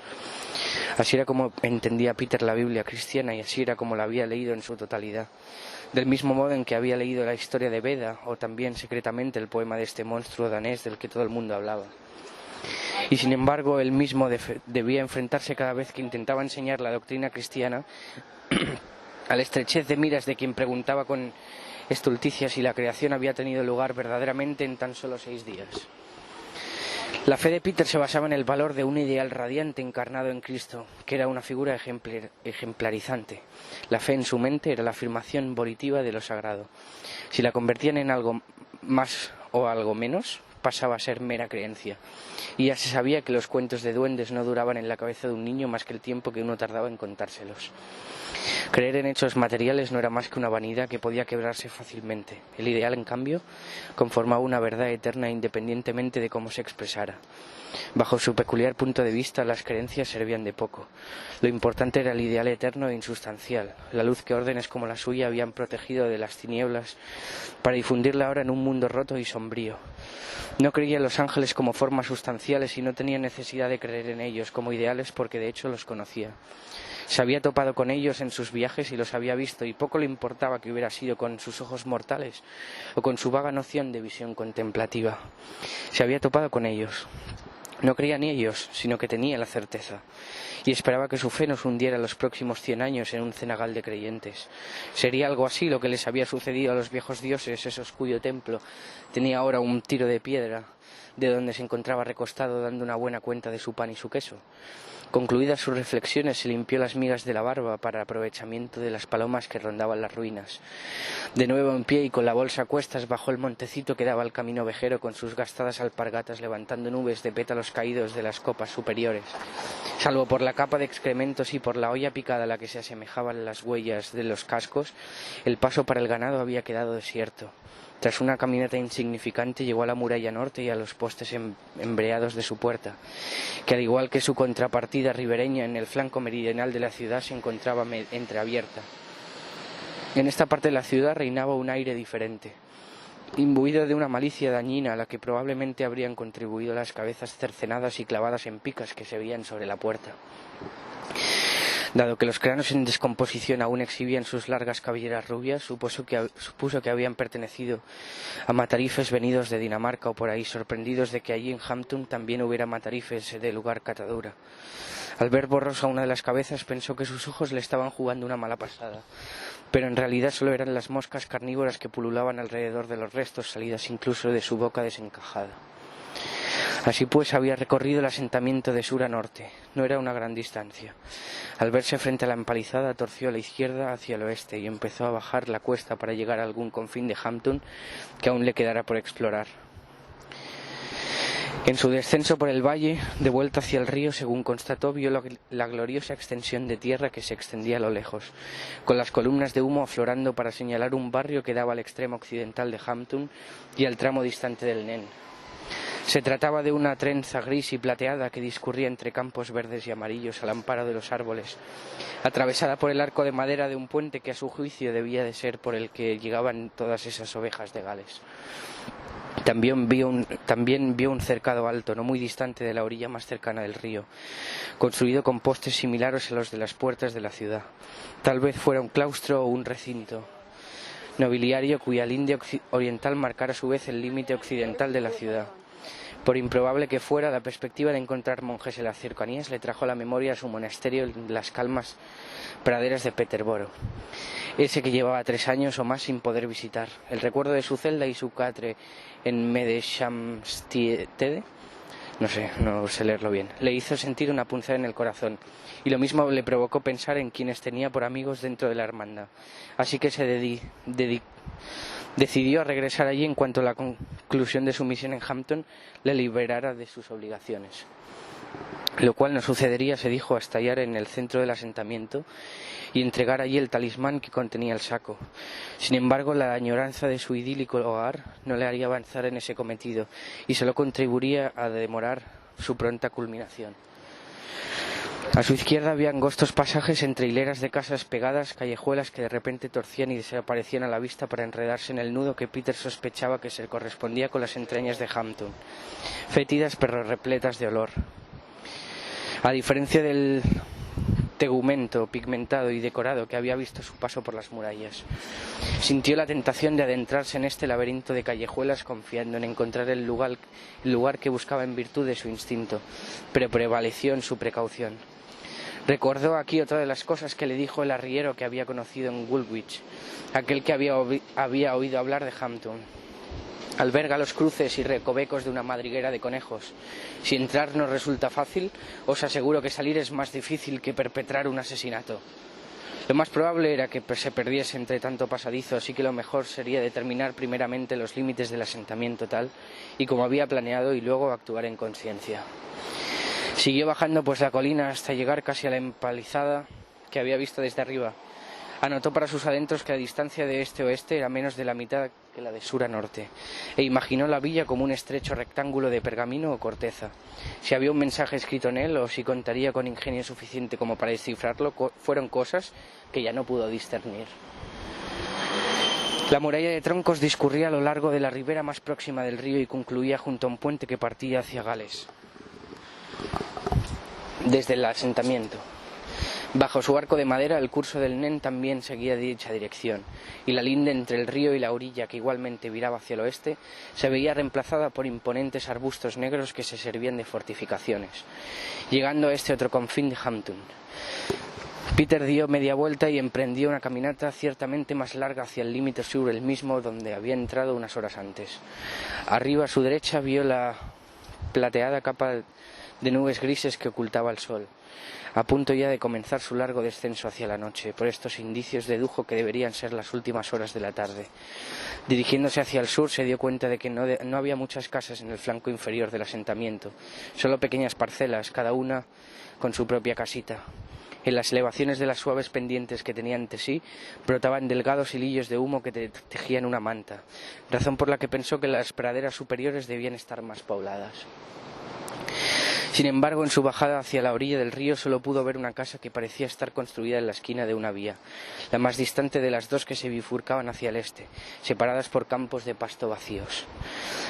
Speaker 1: Así era como entendía Peter la Biblia cristiana, y así era como la había leído en su totalidad. Del mismo modo en que había leído la historia de Beda, o también secretamente el poema de este monstruo danés del que todo el mundo hablaba. Y sin embargo, él mismo debía enfrentarse cada vez que intentaba enseñar la doctrina cristiana a la estrechez de miras de quien preguntaba con estulticia si la creación había tenido lugar verdaderamente en tan solo 6 días. La fe de Peter se basaba en el valor de un ideal radiante encarnado en Cristo, que era una figura ejemplarizante. La fe en su mente era la afirmación volitiva de lo sagrado. Si la convertían en algo más o algo menos, pasaba a ser mera creencia. Y ya se sabía que los cuentos de duendes no duraban en la cabeza de un niño más que el tiempo que uno tardaba en contárselos. Creer en hechos materiales no era más que una vanidad que podía quebrarse fácilmente. El ideal, en cambio, conformaba una verdad eterna independientemente de cómo se expresara. Bajo su peculiar punto de vista, las creencias servían de poco. Lo importante era el ideal eterno e insustancial, la luz que órdenes como la suya habían protegido de las tinieblas para difundirla ahora en un mundo roto y sombrío. No creía en los ángeles como formas sustanciales y no tenía necesidad de creer en ellos como ideales porque de hecho los conocía. Se había topado con ellos en sus viajes y los había visto, y poco le importaba que hubiera sido con sus ojos mortales o con su vaga noción de visión contemplativa. Se había topado con ellos. No creía en ellos, sino que tenía la certeza, y esperaba que su fe nos hundiera los próximos 100 años en un cenagal de creyentes. Sería algo así lo que les había sucedido a los viejos dioses, esos cuyo templo tenía ahora un tiro de piedra, de donde se encontraba recostado dando una buena cuenta de su pan y su queso. Concluidas sus reflexiones, se limpió las migas de la barba para aprovechamiento de las palomas que rondaban las ruinas. De nuevo en pie y con la bolsa a cuestas, bajó el montecito que daba al camino vejero con sus gastadas alpargatas levantando nubes de pétalos caídos de las copas superiores. Salvo por la capa de excrementos y por la olla picada a la que se asemejaban las huellas de los cascos, el paso para el ganado había quedado desierto. Tras una caminata insignificante llegó a la muralla norte y a los postes embreados de su puerta, que al igual que su contrapartida ribereña en el flanco meridional de la ciudad se encontraba entreabierta. En esta parte de la ciudad reinaba un aire diferente, imbuido de una malicia dañina a la que probablemente habrían contribuido las cabezas cercenadas y clavadas en picas que se veían sobre la puerta. Dado que los cráneos en descomposición aún exhibían sus largas cabelleras rubias, supuso que habían pertenecido a matarifes venidos de Dinamarca o por ahí, sorprendidos de que allí en Hampton también hubiera matarifes de lugar catadura. Al ver borrosa una de las cabezas, pensó que sus ojos le estaban jugando una mala pasada, pero en realidad solo eran las moscas carnívoras que pululaban alrededor de los restos, salidas incluso de su boca desencajada. Así pues, había recorrido el asentamiento de sur a norte. No era una gran distancia. Al verse frente a la empalizada, torció a la izquierda hacia el oeste y empezó a bajar la cuesta para llegar a algún confín de Hampton que aún le quedara por explorar. En su descenso por el valle, de vuelta hacia el río, según constató, vio la gloriosa extensión de tierra que se extendía a lo lejos, con las columnas de humo aflorando para señalar un barrio que daba al extremo occidental de Hampton y al tramo distante del Nen. Se trataba de una trenza gris y plateada que discurría entre campos verdes y amarillos al amparo de los árboles, atravesada por el arco de madera de un puente que a su juicio debía de ser por el que llegaban todas esas ovejas de Gales. También vio un cercado alto, no muy distante de la orilla más cercana del río, construido con postes similares a los de las puertas de la ciudad. Tal vez fuera un claustro o un recinto nobiliario cuya linde oriental marcara a su vez el límite occidental de la ciudad. Por improbable que fuera, la perspectiva de encontrar monjes en las cercanías le trajo a la memoria a su monasterio en las calmas praderas de Peterborough, ese que llevaba 3 años o más sin poder visitar. El recuerdo de su celda y su catre en Medeshamstede, no sé leerlo bien, le hizo sentir una punzada en el corazón, y lo mismo le provocó pensar en quienes tenía por amigos dentro de la hermandad. Así que se Decidió regresar allí en cuanto la conclusión de su misión en Hampton le liberara de sus obligaciones. Lo cual no sucedería, se dijo, hasta hallar en el centro del asentamiento y entregar allí el talismán que contenía el saco. Sin embargo, la añoranza de su idílico hogar no le haría avanzar en ese cometido y solo contribuiría a demorar su pronta culminación. A su izquierda había angostos pasajes entre hileras de casas pegadas, callejuelas que de repente torcían y desaparecían a la vista para enredarse en el nudo que Peter sospechaba que se correspondía con las entrañas de Hampton, fétidas pero repletas de olor. A diferencia del tegumento pigmentado y decorado que había visto a su paso por las murallas, sintió la tentación de adentrarse en este laberinto de callejuelas confiando en encontrar el lugar que buscaba en virtud de su instinto, pero prevaleció en su precaución. Recordó aquí otra de las cosas que le dijo el arriero que había conocido en Woolwich, aquel que había oído hablar de Hampton. Alberga los cruces y recovecos de una madriguera de conejos. Si entrar no resulta fácil, os aseguro que salir es más difícil que perpetrar un asesinato. Lo más probable era que se perdiese entre tanto pasadizo, así que lo mejor sería determinar primeramente los límites del asentamiento tal y como había planeado y luego actuar en conciencia. Siguió bajando pues la colina hasta llegar casi a la empalizada que había visto desde arriba. Anotó para sus adentros que la distancia de este a oeste era menos de la mitad que la de sur a norte, e imaginó la villa como un estrecho rectángulo de pergamino o corteza. Si había un mensaje escrito en él, o si contaría con ingenio suficiente como para descifrarlo, fueron cosas que ya no pudo discernir. La muralla de troncos discurría a lo largo de la ribera más próxima del río y concluía junto a un puente que partía hacia Gales, desde el asentamiento. Bajo su arco de madera, el curso del Nen también seguía dicha dirección, y la linde entre el río y la orilla, que igualmente viraba hacia el oeste, se veía reemplazada por imponentes arbustos negros que se servían de fortificaciones, llegando a este otro confín de Hampton. Peter dio media vuelta y emprendió una caminata ciertamente más larga hacia el límite sur, el mismo donde había entrado unas horas antes. Arriba a su derecha vio la plateada capa de nubes grises que ocultaba el sol, a punto ya de comenzar su largo descenso hacia la noche. Por estos indicios dedujo que deberían ser las últimas horas de la tarde. Dirigiéndose hacia el sur se dio cuenta de que no había muchas casas en el flanco inferior del asentamiento, solo pequeñas parcelas, cada una con su propia casita. En las elevaciones de las suaves pendientes que tenía ante sí brotaban delgados hilillos de humo que tejían una manta, razón por la que pensó que las praderas superiores debían estar más pobladas. Sin embargo, en su bajada hacia la orilla del río solo pudo ver una casa que parecía estar construida en la esquina de una vía, la más distante de las dos que se bifurcaban hacia el este, separadas por campos de pasto vacíos.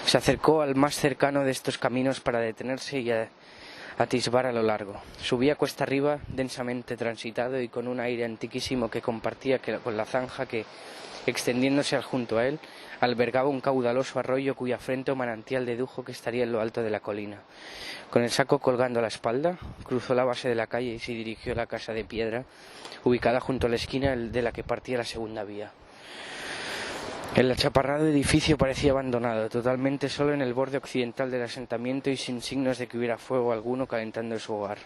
Speaker 1: Se acercó al más cercano de estos caminos para detenerse y atisbar a lo largo. Subía cuesta arriba, densamente transitado y con un aire antiquísimo que compartía con la zanja que, extendiéndose junto a él, albergaba un caudaloso arroyo cuya frente o manantial dedujo que estaría en lo alto de la colina. Con el saco colgando a la espalda, cruzó la base de la calle y se dirigió a la casa de piedra, ubicada junto a la esquina de la que partía la segunda vía. El achaparrado edificio parecía abandonado, totalmente solo en el borde occidental del asentamiento y sin signos de que hubiera fuego alguno calentando su hogar.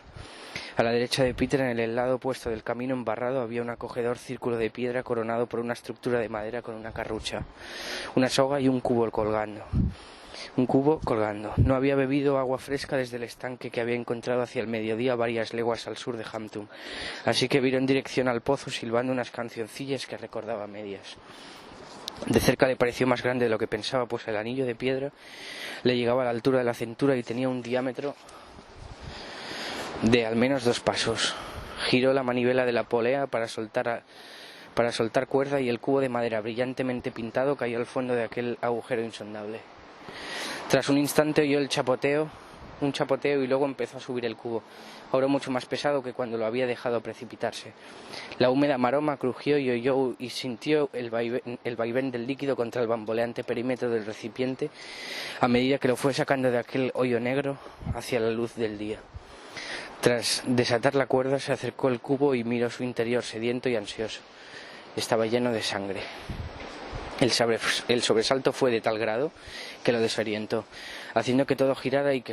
Speaker 1: A la derecha de Peter, en el lado opuesto del camino embarrado, había un acogedor círculo de piedra coronado por una estructura de madera con una carrucha, una soga y un cubo colgando. No había bebido agua fresca desde el estanque que había encontrado hacia el mediodía varias leguas al sur de Hampton, así que viró en dirección al pozo silbando unas cancioncillas que recordaba a medias. De cerca le pareció más grande de lo que pensaba, pues el anillo de piedra le llegaba a la altura de la cintura y tenía un diámetro de al menos 2 pasos. Giró la manivela de la polea para soltar cuerda y el cubo de madera brillantemente pintado cayó al fondo de aquel agujero insondable. Tras un instante oyó un chapoteo y luego empezó a subir el cubo, ahora mucho más pesado que cuando lo había dejado precipitarse. La húmeda maroma crujió y oyó y sintió el vaivén del líquido contra el bamboleante perímetro del recipiente a medida que lo fue sacando de aquel hoyo negro hacia la luz del día. Tras desatar la cuerda se acercó al cubo y miró su interior sediento y ansioso. Estaba lleno de sangre. El sobresalto fue de tal grado que lo desorientó, haciendo que todo girara y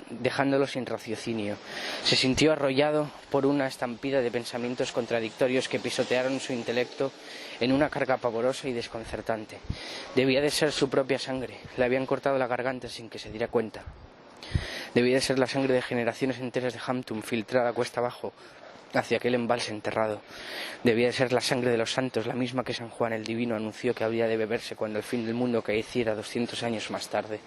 Speaker 1: dejándolo sin raciocinio. Se sintió arrollado por una estampida de pensamientos contradictorios que pisotearon su intelecto en una carga pavorosa y desconcertante. Debía de ser su propia sangre. Le habían cortado la garganta sin que se diera cuenta. Debía de ser la sangre de generaciones enteras de Hampton filtrada cuesta abajo hacia aquel embalse enterrado. Debía de ser la sangre de los santos, la misma que San Juan el Divino anunció que habría de beberse cuando el fin del mundo caeciera 200 años más tarde.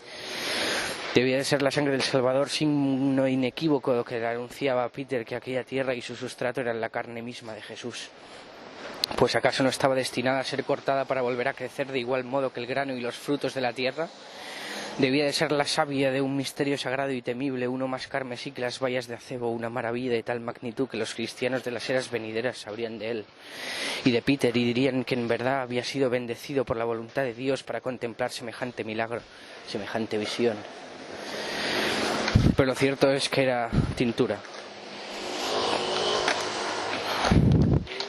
Speaker 1: Debía de ser la sangre del Salvador, signo inequívoco que le anunciaba a Peter que aquella tierra y su sustrato eran la carne misma de Jesús. Pues ¿acaso no estaba destinada a ser cortada para volver a crecer de igual modo que el grano y los frutos de la tierra? Debía de ser la savia de un misterio sagrado y temible, uno más carmesí que las vallas de acebo, una maravilla de tal magnitud que los cristianos de las eras venideras sabrían de él y de Peter y dirían que en verdad había sido bendecido por la voluntad de Dios para contemplar semejante milagro, semejante visión. Pero lo cierto es que era tintura.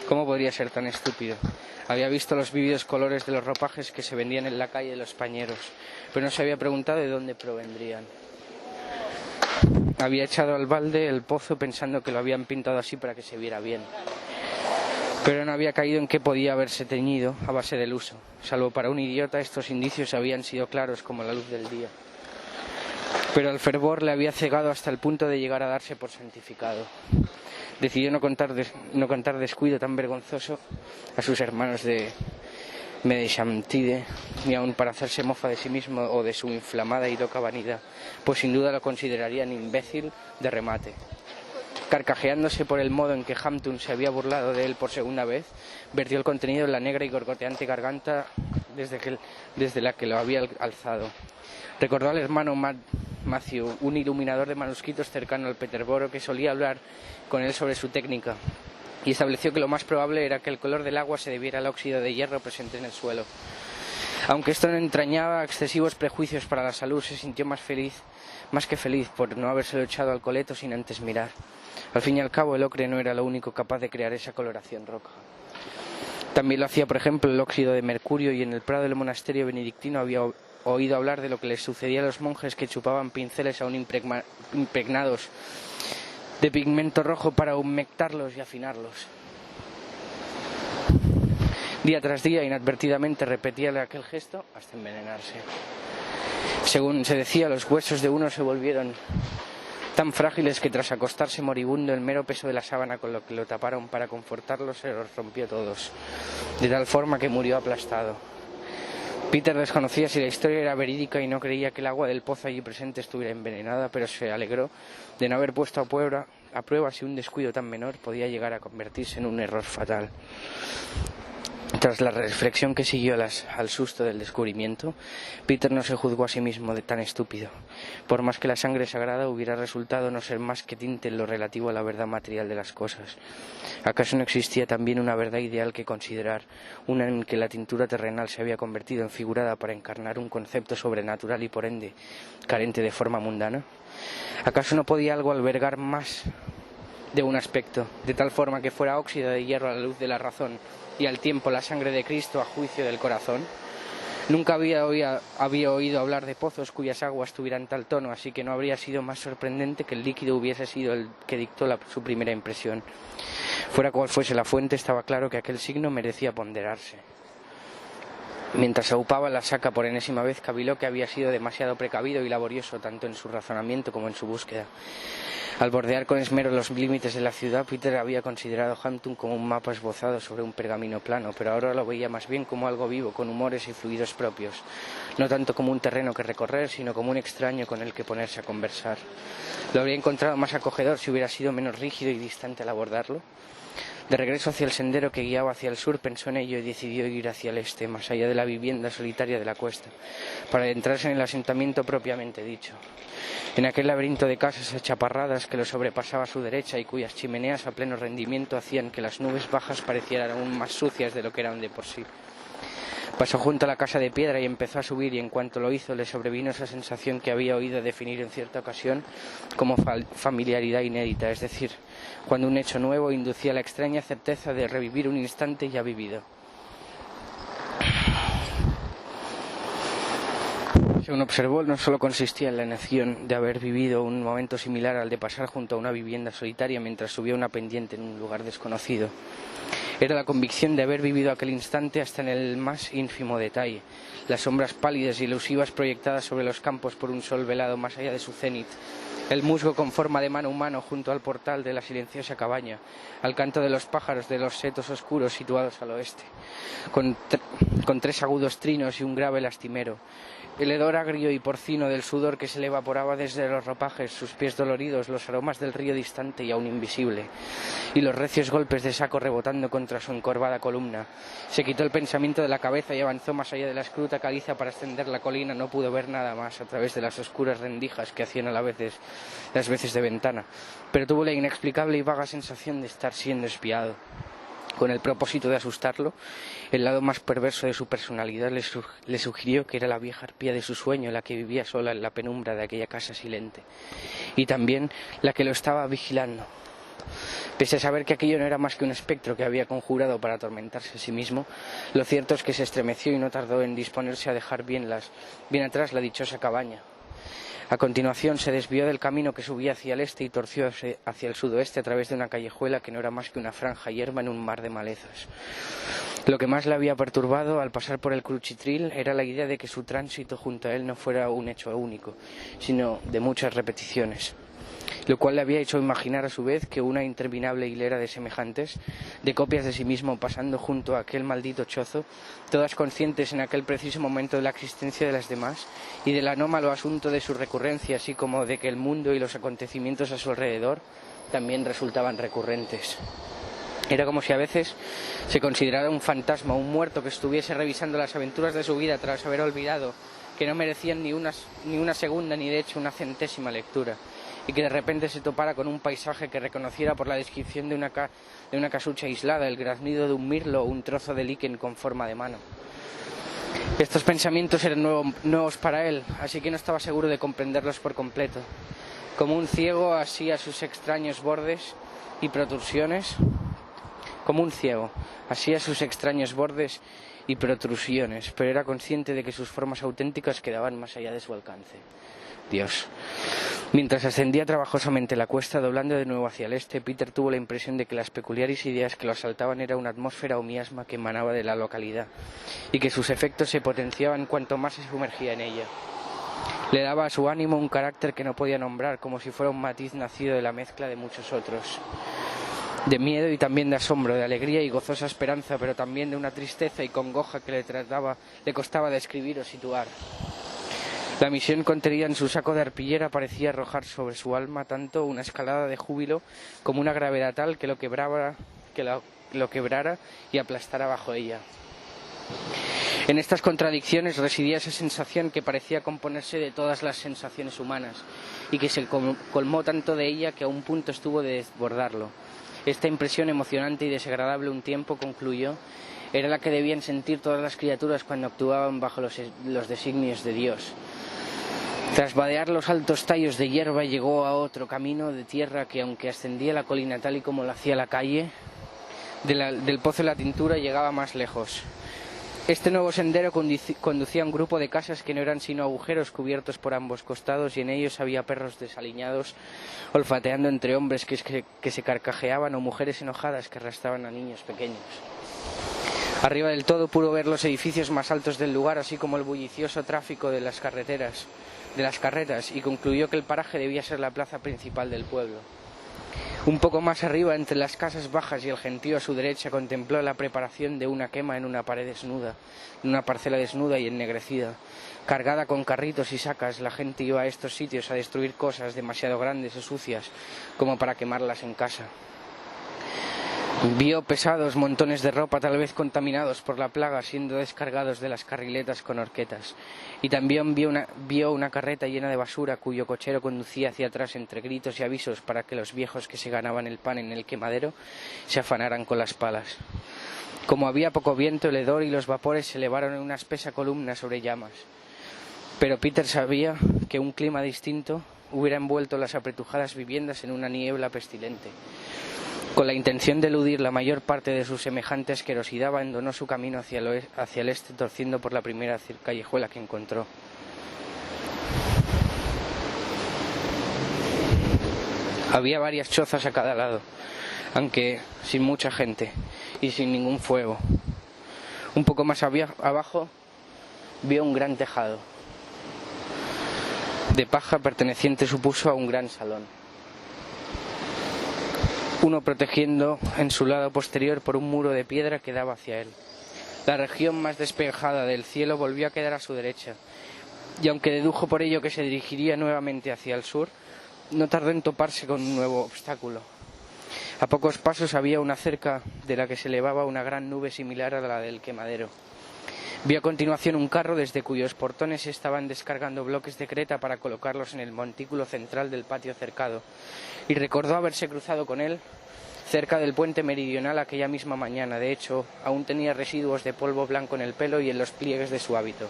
Speaker 1: ¿Cómo podría ser tan estúpido? Había visto los vívidos colores de los ropajes que se vendían en la calle de los pañeros, pero no se había preguntado de dónde provendrían. Había echado al balde el pozo pensando que lo habían pintado así para que se viera bien, pero no había caído en que podía haberse teñido a base del uso. Salvo para un idiota, estos indicios habían sido claros como la luz del día. Pero el fervor le había cegado hasta el punto de llegar a darse por santificado. Decidió no contar descuido tan vergonzoso a sus hermanos de Medechantide, ni aun para hacerse mofa de sí mismo o de su inflamada y loca vanidad, pues sin duda lo considerarían imbécil de remate. Carcajeándose por el modo en que Hampton se había burlado de él por segunda vez, vertió el contenido en la negra y gorgoteante garganta desde la que lo había alzado. Recordó al hermano Matthew, un iluminador de manuscritos cercano al Peterboro, que solía hablar con él sobre su técnica, y estableció que lo más probable era que el color del agua se debiera al óxido de hierro presente en el suelo. Aunque esto no entrañaba excesivos prejuicios para la salud, se sintió más que feliz por no habérselo echado al coleto sin antes mirar. Al fin y al cabo, el ocre no era lo único capaz de crear esa coloración roja. También lo hacía, por ejemplo, el óxido de mercurio, y en el prado del monasterio benedictino había oído hablar de lo que les sucedía a los monjes que chupaban pinceles aún impregnados de pigmento rojo para humectarlos y afinarlos. Día tras día, inadvertidamente, repetíale aquel gesto hasta envenenarse. Según se decía, los huesos de uno se volvieron tan frágiles que tras acostarse moribundo, el mero peso de la sábana con lo que lo taparon para confortarlo se los rompió todos, de tal forma que murió aplastado. Peter desconocía si la historia era verídica y no creía que el agua del pozo allí presente estuviera envenenada, pero se alegró de no haber puesto a prueba si un descuido tan menor podía llegar a convertirse en un error fatal. Tras la reflexión que siguió al susto del descubrimiento, Peter no se juzgó a sí mismo de tan estúpido, por más que la sangre sagrada hubiera resultado no ser más que tinte en lo relativo a la verdad material de las cosas. ¿Acaso no existía también una verdad ideal que considerar, una en que la tintura terrenal se había convertido en figurada para encarnar un concepto sobrenatural y por ende carente de forma mundana? ¿Acaso no podía algo albergar más de un aspecto, de tal forma que fuera óxido de hierro a la luz de la razón y al tiempo la sangre de Cristo a juicio del corazón? Nunca había oído hablar de pozos cuyas aguas tuvieran tal tono, así que no habría sido más sorprendente que el líquido hubiese sido el que dictó su primera impresión. Fuera cual fuese la fuente, estaba claro que aquel signo merecía ponderarse. Mientras aupaba la saca por enésima vez, caviló que había sido demasiado precavido y laborioso tanto en su razonamiento como en su búsqueda. Al bordear con esmero los límites de la ciudad, Peter había considerado Hampton como un mapa esbozado sobre un pergamino plano, pero ahora lo veía más bien como algo vivo, con humores y fluidos propios, no tanto como un terreno que recorrer, sino como un extraño con el que ponerse a conversar. Lo habría encontrado más acogedor si hubiera sido menos rígido y distante al abordarlo. De regreso hacia el sendero que guiaba hacia el sur, pensó en ello y decidió ir hacia el este, más allá de la vivienda solitaria de la cuesta, para adentrarse en el asentamiento propiamente dicho. En aquel laberinto de casas achaparradas que lo sobrepasaba a su derecha y cuyas chimeneas a pleno rendimiento hacían que las nubes bajas parecieran aún más sucias de lo que eran de por sí. Pasó junto a la casa de piedra y empezó a subir, y en cuanto lo hizo le sobrevino esa sensación que había oído definir en cierta ocasión como familiaridad inédita, es decir, cuando un hecho nuevo inducía la extraña certeza de revivir un instante ya vivido. Según observó, no solo consistía en la noción de haber vivido un momento similar al de pasar junto a una vivienda solitaria mientras subía una pendiente en un lugar desconocido. Era la convicción de haber vivido aquel instante hasta en el más ínfimo detalle. Las sombras pálidas y elusivas proyectadas sobre los campos por un sol velado más allá de su cenit. El musgo con forma de mano humana junto al portal de la silenciosa cabaña, al canto de los pájaros de los setos oscuros situados al oeste, con tres agudos trinos y un grave lastimero. El hedor agrio y porcino del sudor que se le evaporaba desde los ropajes, sus pies doloridos, los aromas del río distante y aún invisible, y los recios golpes de saco rebotando contra su encorvada columna. Se quitó el pensamiento de la cabeza y avanzó más allá de la escruta caliza para ascender la colina. No pudo ver nada más a través de las oscuras rendijas que hacían a la vez las veces de ventana, pero tuvo la inexplicable y vaga sensación de estar siendo espiado. Con el propósito de asustarlo, el lado más perverso de su personalidad le sugirió que era la vieja arpía de su sueño la que vivía sola en la penumbra de aquella casa silente, y también la que lo estaba vigilando. Pese a saber que aquello no era más que un espectro que había conjurado para atormentarse a sí mismo, lo cierto es que se estremeció y no tardó en disponerse a dejar bien atrás la dichosa cabaña. A continuación se desvió del camino que subía hacia el este y torció hacia el sudoeste a través de una callejuela que no era más que una franja hierba en un mar de malezas. Lo que más le había perturbado al pasar por el Cruchitril era la idea de que su tránsito junto a él no fuera un hecho único, sino de muchas repeticiones, lo cual le había hecho imaginar a su vez que una interminable hilera de semejantes, de copias de sí mismo pasando junto a aquel maldito chozo, todas conscientes en aquel preciso momento de la existencia de las demás y del anómalo asunto de su recurrencia, así como de que el mundo y los acontecimientos a su alrededor también resultaban recurrentes. Era como si a veces se considerara un fantasma, un muerto que estuviese revisando las aventuras de su vida tras haber olvidado que no merecían ni una segunda ni de hecho una centésima lectura, y que de repente se topara con un paisaje que reconociera por la descripción de una casucha aislada, el graznido de un mirlo o un trozo de líquen con forma de mano. Estos pensamientos eran nuevos para él, así que no estaba seguro de comprenderlos por completo. Como un ciego asía sus extraños bordes y protrusiones, pero era consciente de que sus formas auténticas quedaban más allá de su alcance. Dios. Mientras ascendía trabajosamente la cuesta, doblando de nuevo hacia el este, Peter tuvo la impresión de que las peculiares ideas que lo asaltaban era una atmósfera o miasma que emanaba de la localidad, y que sus efectos se potenciaban cuanto más se sumergía en ella. Le daba a su ánimo un carácter que no podía nombrar, como si fuera un matiz nacido de la mezcla de muchos otros. De miedo y también de asombro, de alegría y gozosa esperanza, pero también de una tristeza y congoja que le costaba describir o situar. La misión contenida en su saco de arpillera parecía arrojar sobre su alma tanto una escalada de júbilo como una gravedad tal que lo quebrara y aplastara bajo ella. En estas contradicciones residía esa sensación que parecía componerse de todas las sensaciones humanas y que se colmó tanto de ella que a un punto estuvo de desbordarlo. Esta impresión emocionante y desagradable un tiempo, concluyó, era la que debían sentir todas las criaturas cuando actuaban bajo los designios de Dios. Tras vadear los altos tallos de hierba llegó a otro camino de tierra que, aunque ascendía la colina tal y como lo hacía la calle, del Pozo de la Tintura llegaba más lejos. Este nuevo sendero conducía a un grupo de casas que no eran sino agujeros cubiertos por ambos costados, y en ellos había perros desaliñados olfateando entre hombres que se carcajeaban o mujeres enojadas que arrastraban a niños pequeños. Arriba del todo pudo ver los edificios más altos del lugar, así como el bullicioso tráfico de las carretas, y concluyó que el paraje debía ser la plaza principal del pueblo. Un poco más arriba, entre las casas bajas y el gentío a su derecha, contempló la preparación de una quema en una pared desnuda, en una parcela desnuda y ennegrecida. Cargada con carritos y sacas, la gente iba a estos sitios a destruir cosas demasiado grandes o sucias como para quemarlas en casa. Vio pesados montones de ropa, tal vez contaminados por la plaga, siendo descargados de las carriletas con horquetas. Y también vio una carreta llena de basura, cuyo cochero conducía hacia atrás entre gritos y avisos para que los viejos que se ganaban el pan en el quemadero se afanaran con las palas. Como había poco viento, el hedor y los vapores se elevaron en una espesa columna sobre llamas. Pero Peter sabía que un clima distinto hubiera envuelto las apretujadas viviendas en una niebla pestilente. Con la intención de eludir la mayor parte de su semejante asquerosidad, abandonó su camino hacia el este, torciendo por la primera callejuela que encontró. Había varias chozas a cada lado, aunque sin mucha gente y sin ningún fuego. Un poco más abajo vio un gran tejado de paja perteneciente, supuso, a un gran salón, uno protegiendo en su lado posterior por un muro de piedra que daba hacia él. La región más despejada del cielo volvió a quedar a su derecha, y aunque dedujo por ello que se dirigiría nuevamente hacia el sur, no tardó en toparse con un nuevo obstáculo. A pocos pasos había una cerca de la que se elevaba una gran nube similar a la del quemadero. Vio a continuación un carro desde cuyos portones estaban descargando bloques de creta para colocarlos en el montículo central del patio cercado, y recordó haberse cruzado con él cerca del puente meridional aquella misma mañana. De hecho, aún tenía residuos de polvo blanco en el pelo y en los pliegues de su hábito.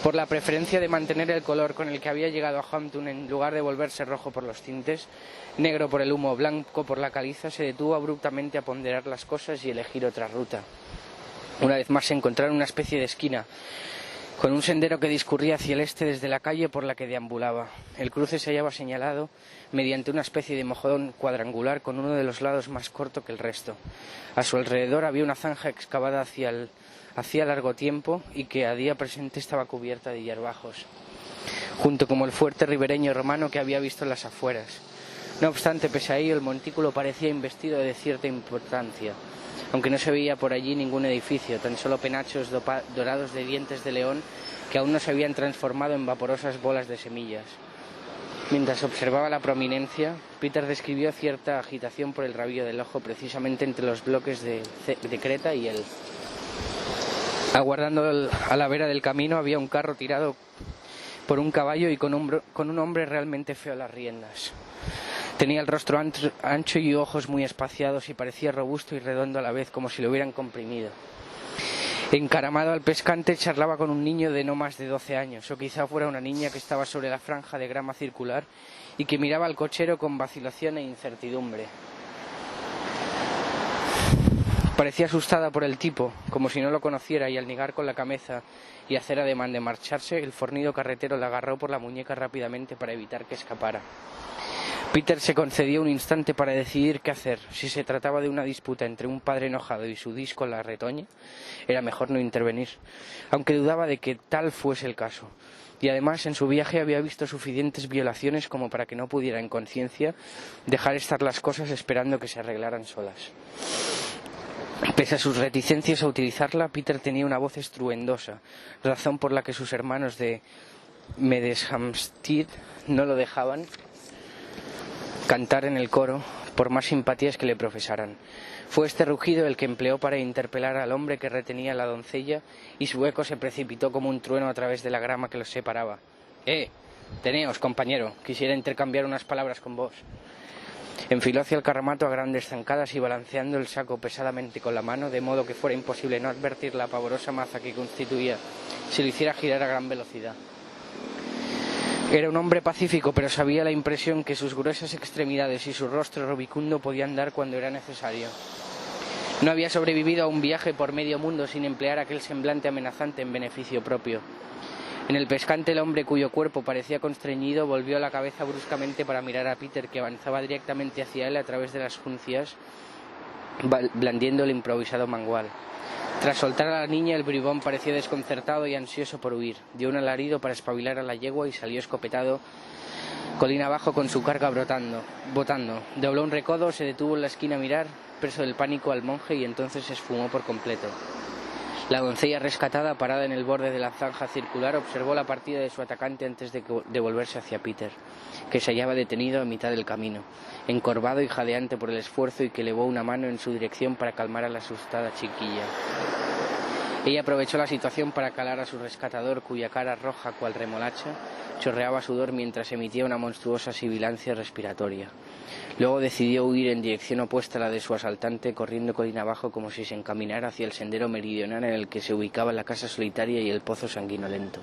Speaker 1: Por la preferencia de mantener el color con el que había llegado a Hampton en lugar de volverse rojo por los tintes, negro por el humo, blanco por la caliza, se detuvo abruptamente a ponderar las cosas y elegir otra ruta. Una vez más se encontraron una especie de esquina, con un sendero que discurría hacia el este desde la calle por la que deambulaba. El cruce se hallaba señalado mediante una especie de mojón cuadrangular con uno de los lados más corto que el resto. A su alrededor había una zanja excavada hacía largo tiempo y que a día presente estaba cubierta de hierbajos, junto como el fuerte ribereño romano que había visto en las afueras. No obstante, pese a ello, el montículo parecía investido de cierta importancia, aunque no se veía por allí ningún edificio, tan solo penachos dorados de dientes de león que aún no se habían transformado en vaporosas bolas de semillas. Mientras observaba la prominencia, Peter describió cierta agitación por el rabillo del ojo, precisamente entre los bloques de creta y él. Aguardando a la vera del camino había un carro tirado por un caballo y con un hombre realmente feo a las riendas. Tenía el rostro ancho y ojos muy espaciados y parecía robusto y redondo a la vez, como si lo hubieran comprimido. Encaramado al pescante charlaba con un niño de no más de 12 años, o quizá fuera una niña que estaba sobre la franja de grama circular y que miraba al cochero con vacilación e incertidumbre. Parecía asustada por el tipo, como si no lo conociera, y al negar con la cabeza y hacer ademán de marcharse, el fornido carretero la agarró por la muñeca rápidamente para evitar que escapara. Peter se concedió un instante para decidir qué hacer. Si se trataba de una disputa entre un padre enojado y su disco en la retoña, era mejor no intervenir, aunque dudaba de que tal fuese el caso. Y además en su viaje había visto suficientes violaciones como para que no pudiera en conciencia dejar estar las cosas esperando que se arreglaran solas. Pese a sus reticencias a utilizarla, Peter tenía una voz estruendosa, razón por la que sus hermanos de Medeshamsted no lo dejaban cantar en el coro, por más simpatías que le profesaran. Fue este rugido el que empleó para interpelar al hombre que retenía a la doncella, y su eco se precipitó como un trueno a través de la grama que los separaba. Teneos, compañero, quisiera intercambiar unas palabras con vos. Enfiló hacia el carromato a grandes zancadas y balanceando el saco pesadamente con la mano, de modo que fuera imposible no advertir la pavorosa maza que constituía si lo hiciera girar a gran velocidad. Era un hombre pacífico, pero sabía la impresión que sus gruesas extremidades y su rostro rubicundo podían dar cuando era necesario. No había sobrevivido a un viaje por medio mundo sin emplear aquel semblante amenazante en beneficio propio. En el pescante, el hombre, cuyo cuerpo parecía constreñido, volvió la cabeza bruscamente para mirar a Peter, que avanzaba directamente hacia él a través de las juncias, blandiendo el improvisado mangual. Tras soltar a la niña, el bribón pareció desconcertado y ansioso por huir. Dio un alarido para espabilar a la yegua y salió escopetado colina abajo con su carga botando. Dobló un recodo, se detuvo en la esquina a mirar, preso del pánico, al monje, y entonces se esfumó por completo. La doncella rescatada, parada en el borde de la zanja circular, observó la partida de su atacante antes de volverse hacia Peter, que se hallaba detenido a mitad del camino, encorvado y jadeante por el esfuerzo, y que elevó una mano en su dirección para calmar a la asustada chiquilla. Ella aprovechó la situación para calar a su rescatador, cuya cara roja cual remolacha chorreaba sudor mientras emitía una monstruosa sibilancia respiratoria. Luego decidió huir en dirección opuesta a la de su asaltante, corriendo colina abajo como si se encaminara hacia el sendero meridional en el que se ubicaba la casa solitaria y el pozo sanguinolento.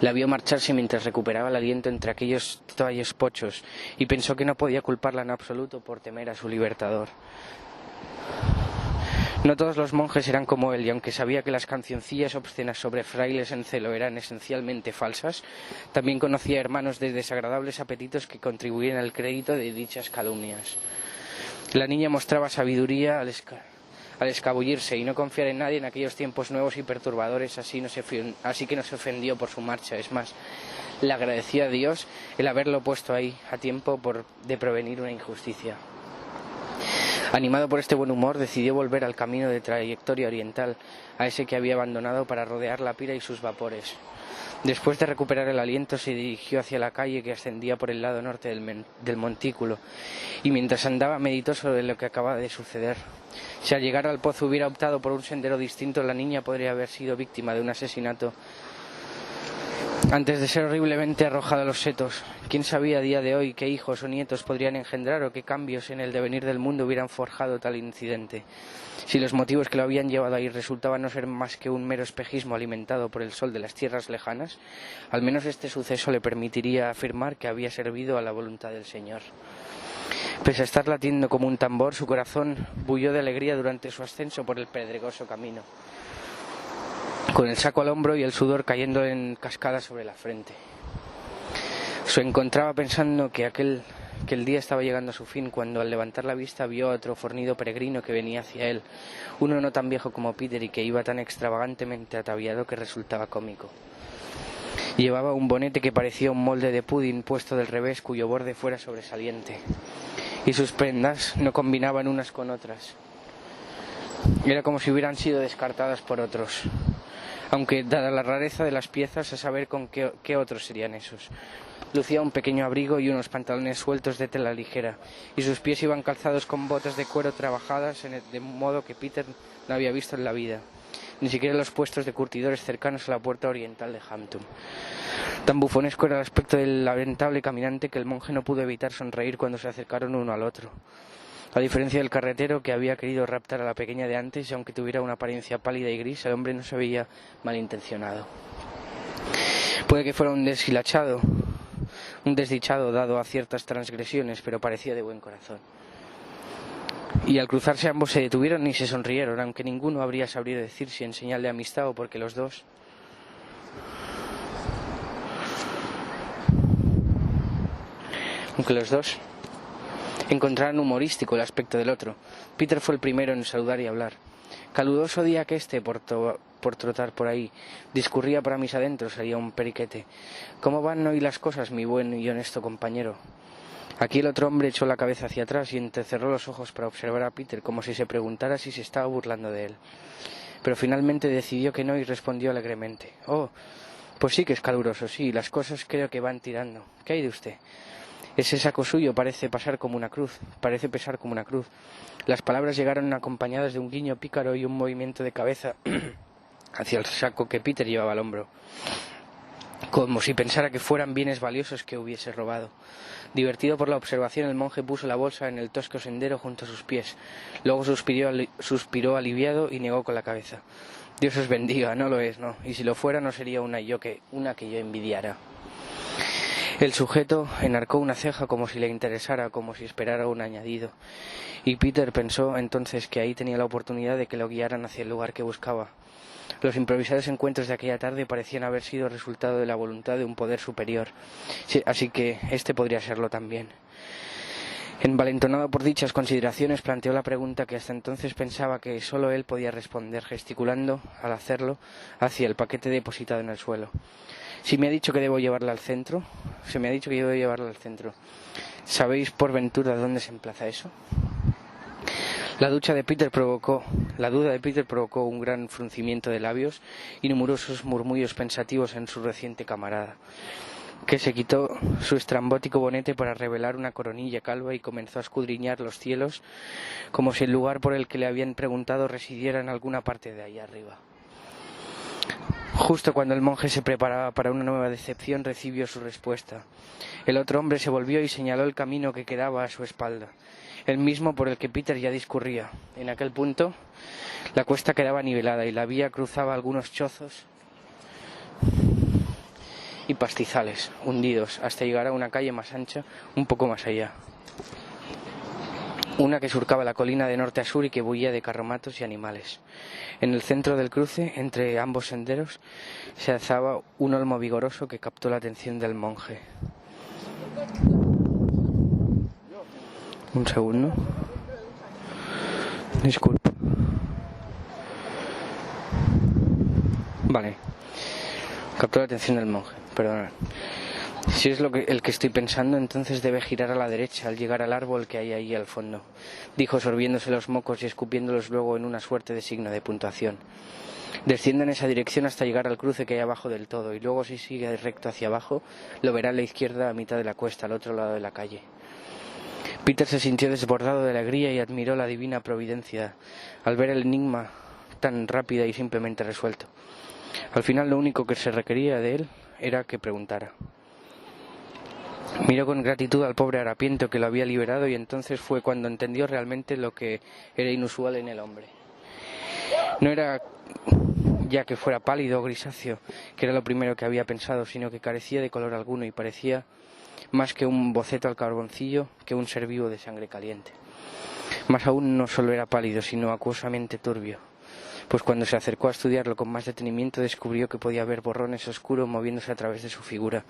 Speaker 1: La vio marcharse mientras recuperaba el aliento entre aquellos tallos pochos, y pensó que no podía culparla en absoluto por temer a su libertador. No todos los monjes eran como él, y aunque sabía que las cancioncillas obscenas sobre frailes en celo eran esencialmente falsas, también conocía hermanos de desagradables apetitos que contribuían al crédito de dichas calumnias. La niña mostraba sabiduría al escabullirse y no confiar en nadie en aquellos tiempos nuevos y perturbadores, así que no se ofendió por su marcha. Es más, le agradeció a Dios el haberlo puesto ahí a tiempo de prevenir una injusticia. Animado por este buen humor, decidió volver al camino de trayectoria oriental, a ese que había abandonado para rodear la pira y sus vapores. Después de recuperar el aliento, se dirigió hacia la calle que ascendía por el lado norte del montículo, y mientras andaba meditó sobre lo que acababa de suceder. Si al llegar al pozo hubiera optado por un sendero distinto, la niña podría haber sido víctima de un asesinato antes de ser horriblemente arrojada a los setos. ¿Quién sabía a día de hoy qué hijos o nietos podrían engendrar o qué cambios en el devenir del mundo hubieran forjado tal incidente? Si los motivos que lo habían llevado ahí resultaban no ser más que un mero espejismo alimentado por el sol de las tierras lejanas, al menos este suceso le permitiría afirmar que había servido a la voluntad del Señor. Pese a estar latiendo como un tambor, su corazón bulló de alegría durante su ascenso por el pedregoso camino, con el saco al hombro y el sudor cayendo en cascadas sobre la frente. Se encontraba pensando que el día estaba llegando a su fin cuando al levantar la vista vio a otro fornido peregrino que venía hacia él, uno no tan viejo como Peter y que iba tan extravagantemente ataviado que resultaba cómico. Llevaba un bonete que parecía un molde de pudín puesto del revés cuyo borde fuera sobresaliente, y sus prendas no combinaban unas con otras. Era como si hubieran sido descartadas por otros, aunque dada la rareza de las piezas, a saber con qué otros serían esos. Lucía un pequeño abrigo y unos pantalones sueltos de tela ligera, y sus pies iban calzados con botas de cuero trabajadas de modo que Peter no había visto en la vida, ni siquiera en los puestos de curtidores cercanos a la puerta oriental de Hampton. Tan bufonesco era el aspecto del lamentable caminante que el monje no pudo evitar sonreír cuando se acercaron uno al otro. A diferencia del carretero que había querido raptar a la pequeña de antes, y aunque tuviera una apariencia pálida y gris, el hombre no se veía malintencionado. Puede que fuera un desdichado dado a ciertas transgresiones, pero parecía de buen corazón. Y al cruzarse ambos se detuvieron y se sonrieron, aunque ninguno habría sabido decir si en señal de amistad o porque los dos encontraron humorístico el aspecto del otro. Peter fue el primero en saludar y hablar. Caluroso día que por trotar por ahí. Discurría para mis adentros, sería un periquete. ¿Cómo van hoy las cosas, mi buen y honesto compañero? Aquí el otro hombre echó la cabeza hacia atrás y entrecerró los ojos para observar a Peter, como si se preguntara si se estaba burlando de él. Pero finalmente decidió que no y respondió alegremente. Oh, pues sí que es caluroso, sí, las cosas creo que van tirando. ¿Qué hay de usted? Ese saco suyo parece pesar como una cruz. Las palabras llegaron acompañadas de un guiño pícaro y un movimiento de cabeza hacia el saco que Peter llevaba al hombro, como si pensara que fueran bienes valiosos que hubiese robado. Divertido por la observación, el monje puso la bolsa en el tosco sendero junto a sus pies. Luego suspiró aliviado y negó con la cabeza. Dios os bendiga, no lo es, no. Y si lo fuera, no sería una que yo envidiara. El sujeto enarcó una ceja como si le interesara, como si esperara un añadido. Y Peter pensó entonces que ahí tenía la oportunidad de que lo guiaran hacia el lugar que buscaba. Los improvisados encuentros de aquella tarde parecían haber sido resultado de la voluntad de un poder superior, así que este podría serlo también. Envalentonado por dichas consideraciones, planteó la pregunta que hasta entonces pensaba que solo él podía responder, gesticulando, al hacerlo, hacia el paquete depositado en el suelo. Se me ha dicho que debo llevarla al centro. ¿Sabéis por ventura dónde se emplaza eso? La duda de Peter provocó un gran fruncimiento de labios y numerosos murmullos pensativos en su reciente camarada, que se quitó su estrambótico bonete para revelar una coronilla calva y comenzó a escudriñar los cielos como si el lugar por el que le habían preguntado residiera en alguna parte de ahí arriba. Justo cuando el monje se preparaba para una nueva decepción, recibió su respuesta. El otro hombre se volvió y señaló el camino que quedaba a su espalda, el mismo por el que Peter ya discurría. En aquel punto, la cuesta quedaba nivelada y la vía cruzaba algunos chozos y pastizales hundidos hasta llegar a una calle más ancha un poco más allá. una que surcaba la colina de norte a sur y que bullía de carromatos y animales. En el centro del cruce, entre ambos senderos, se alzaba un olmo vigoroso que captó la atención del monje. Un segundo. Disculpa. Vale. Captó la atención del monje. Perdona. Si es el que estoy pensando, entonces debe girar a la derecha al llegar al árbol que hay ahí al fondo, dijo sorbiéndose los mocos y escupiéndolos luego en una suerte de signo de puntuación. Descienda en esa dirección hasta llegar al cruce que hay abajo del todo, y luego si sigue recto hacia abajo, lo verá a la izquierda a mitad de la cuesta, al otro lado de la calle. Peter se sintió desbordado de alegría y admiró la divina providencia al ver el enigma tan rápida y simplemente resuelto. Al final lo único que se requería de él era que preguntara. Miró con gratitud al pobre harapiento que lo había liberado y entonces fue cuando entendió realmente lo que era inusual en el hombre. No era ya que fuera pálido o grisáceo, que era lo primero que había pensado, sino que carecía de color alguno y parecía más que un boceto al carboncillo que un ser vivo de sangre caliente. Más aún, no solo era pálido, sino acuosamente turbio, pues cuando se acercó a estudiarlo con más detenimiento descubrió que podía ver borrones oscuros moviéndose a través de su figura,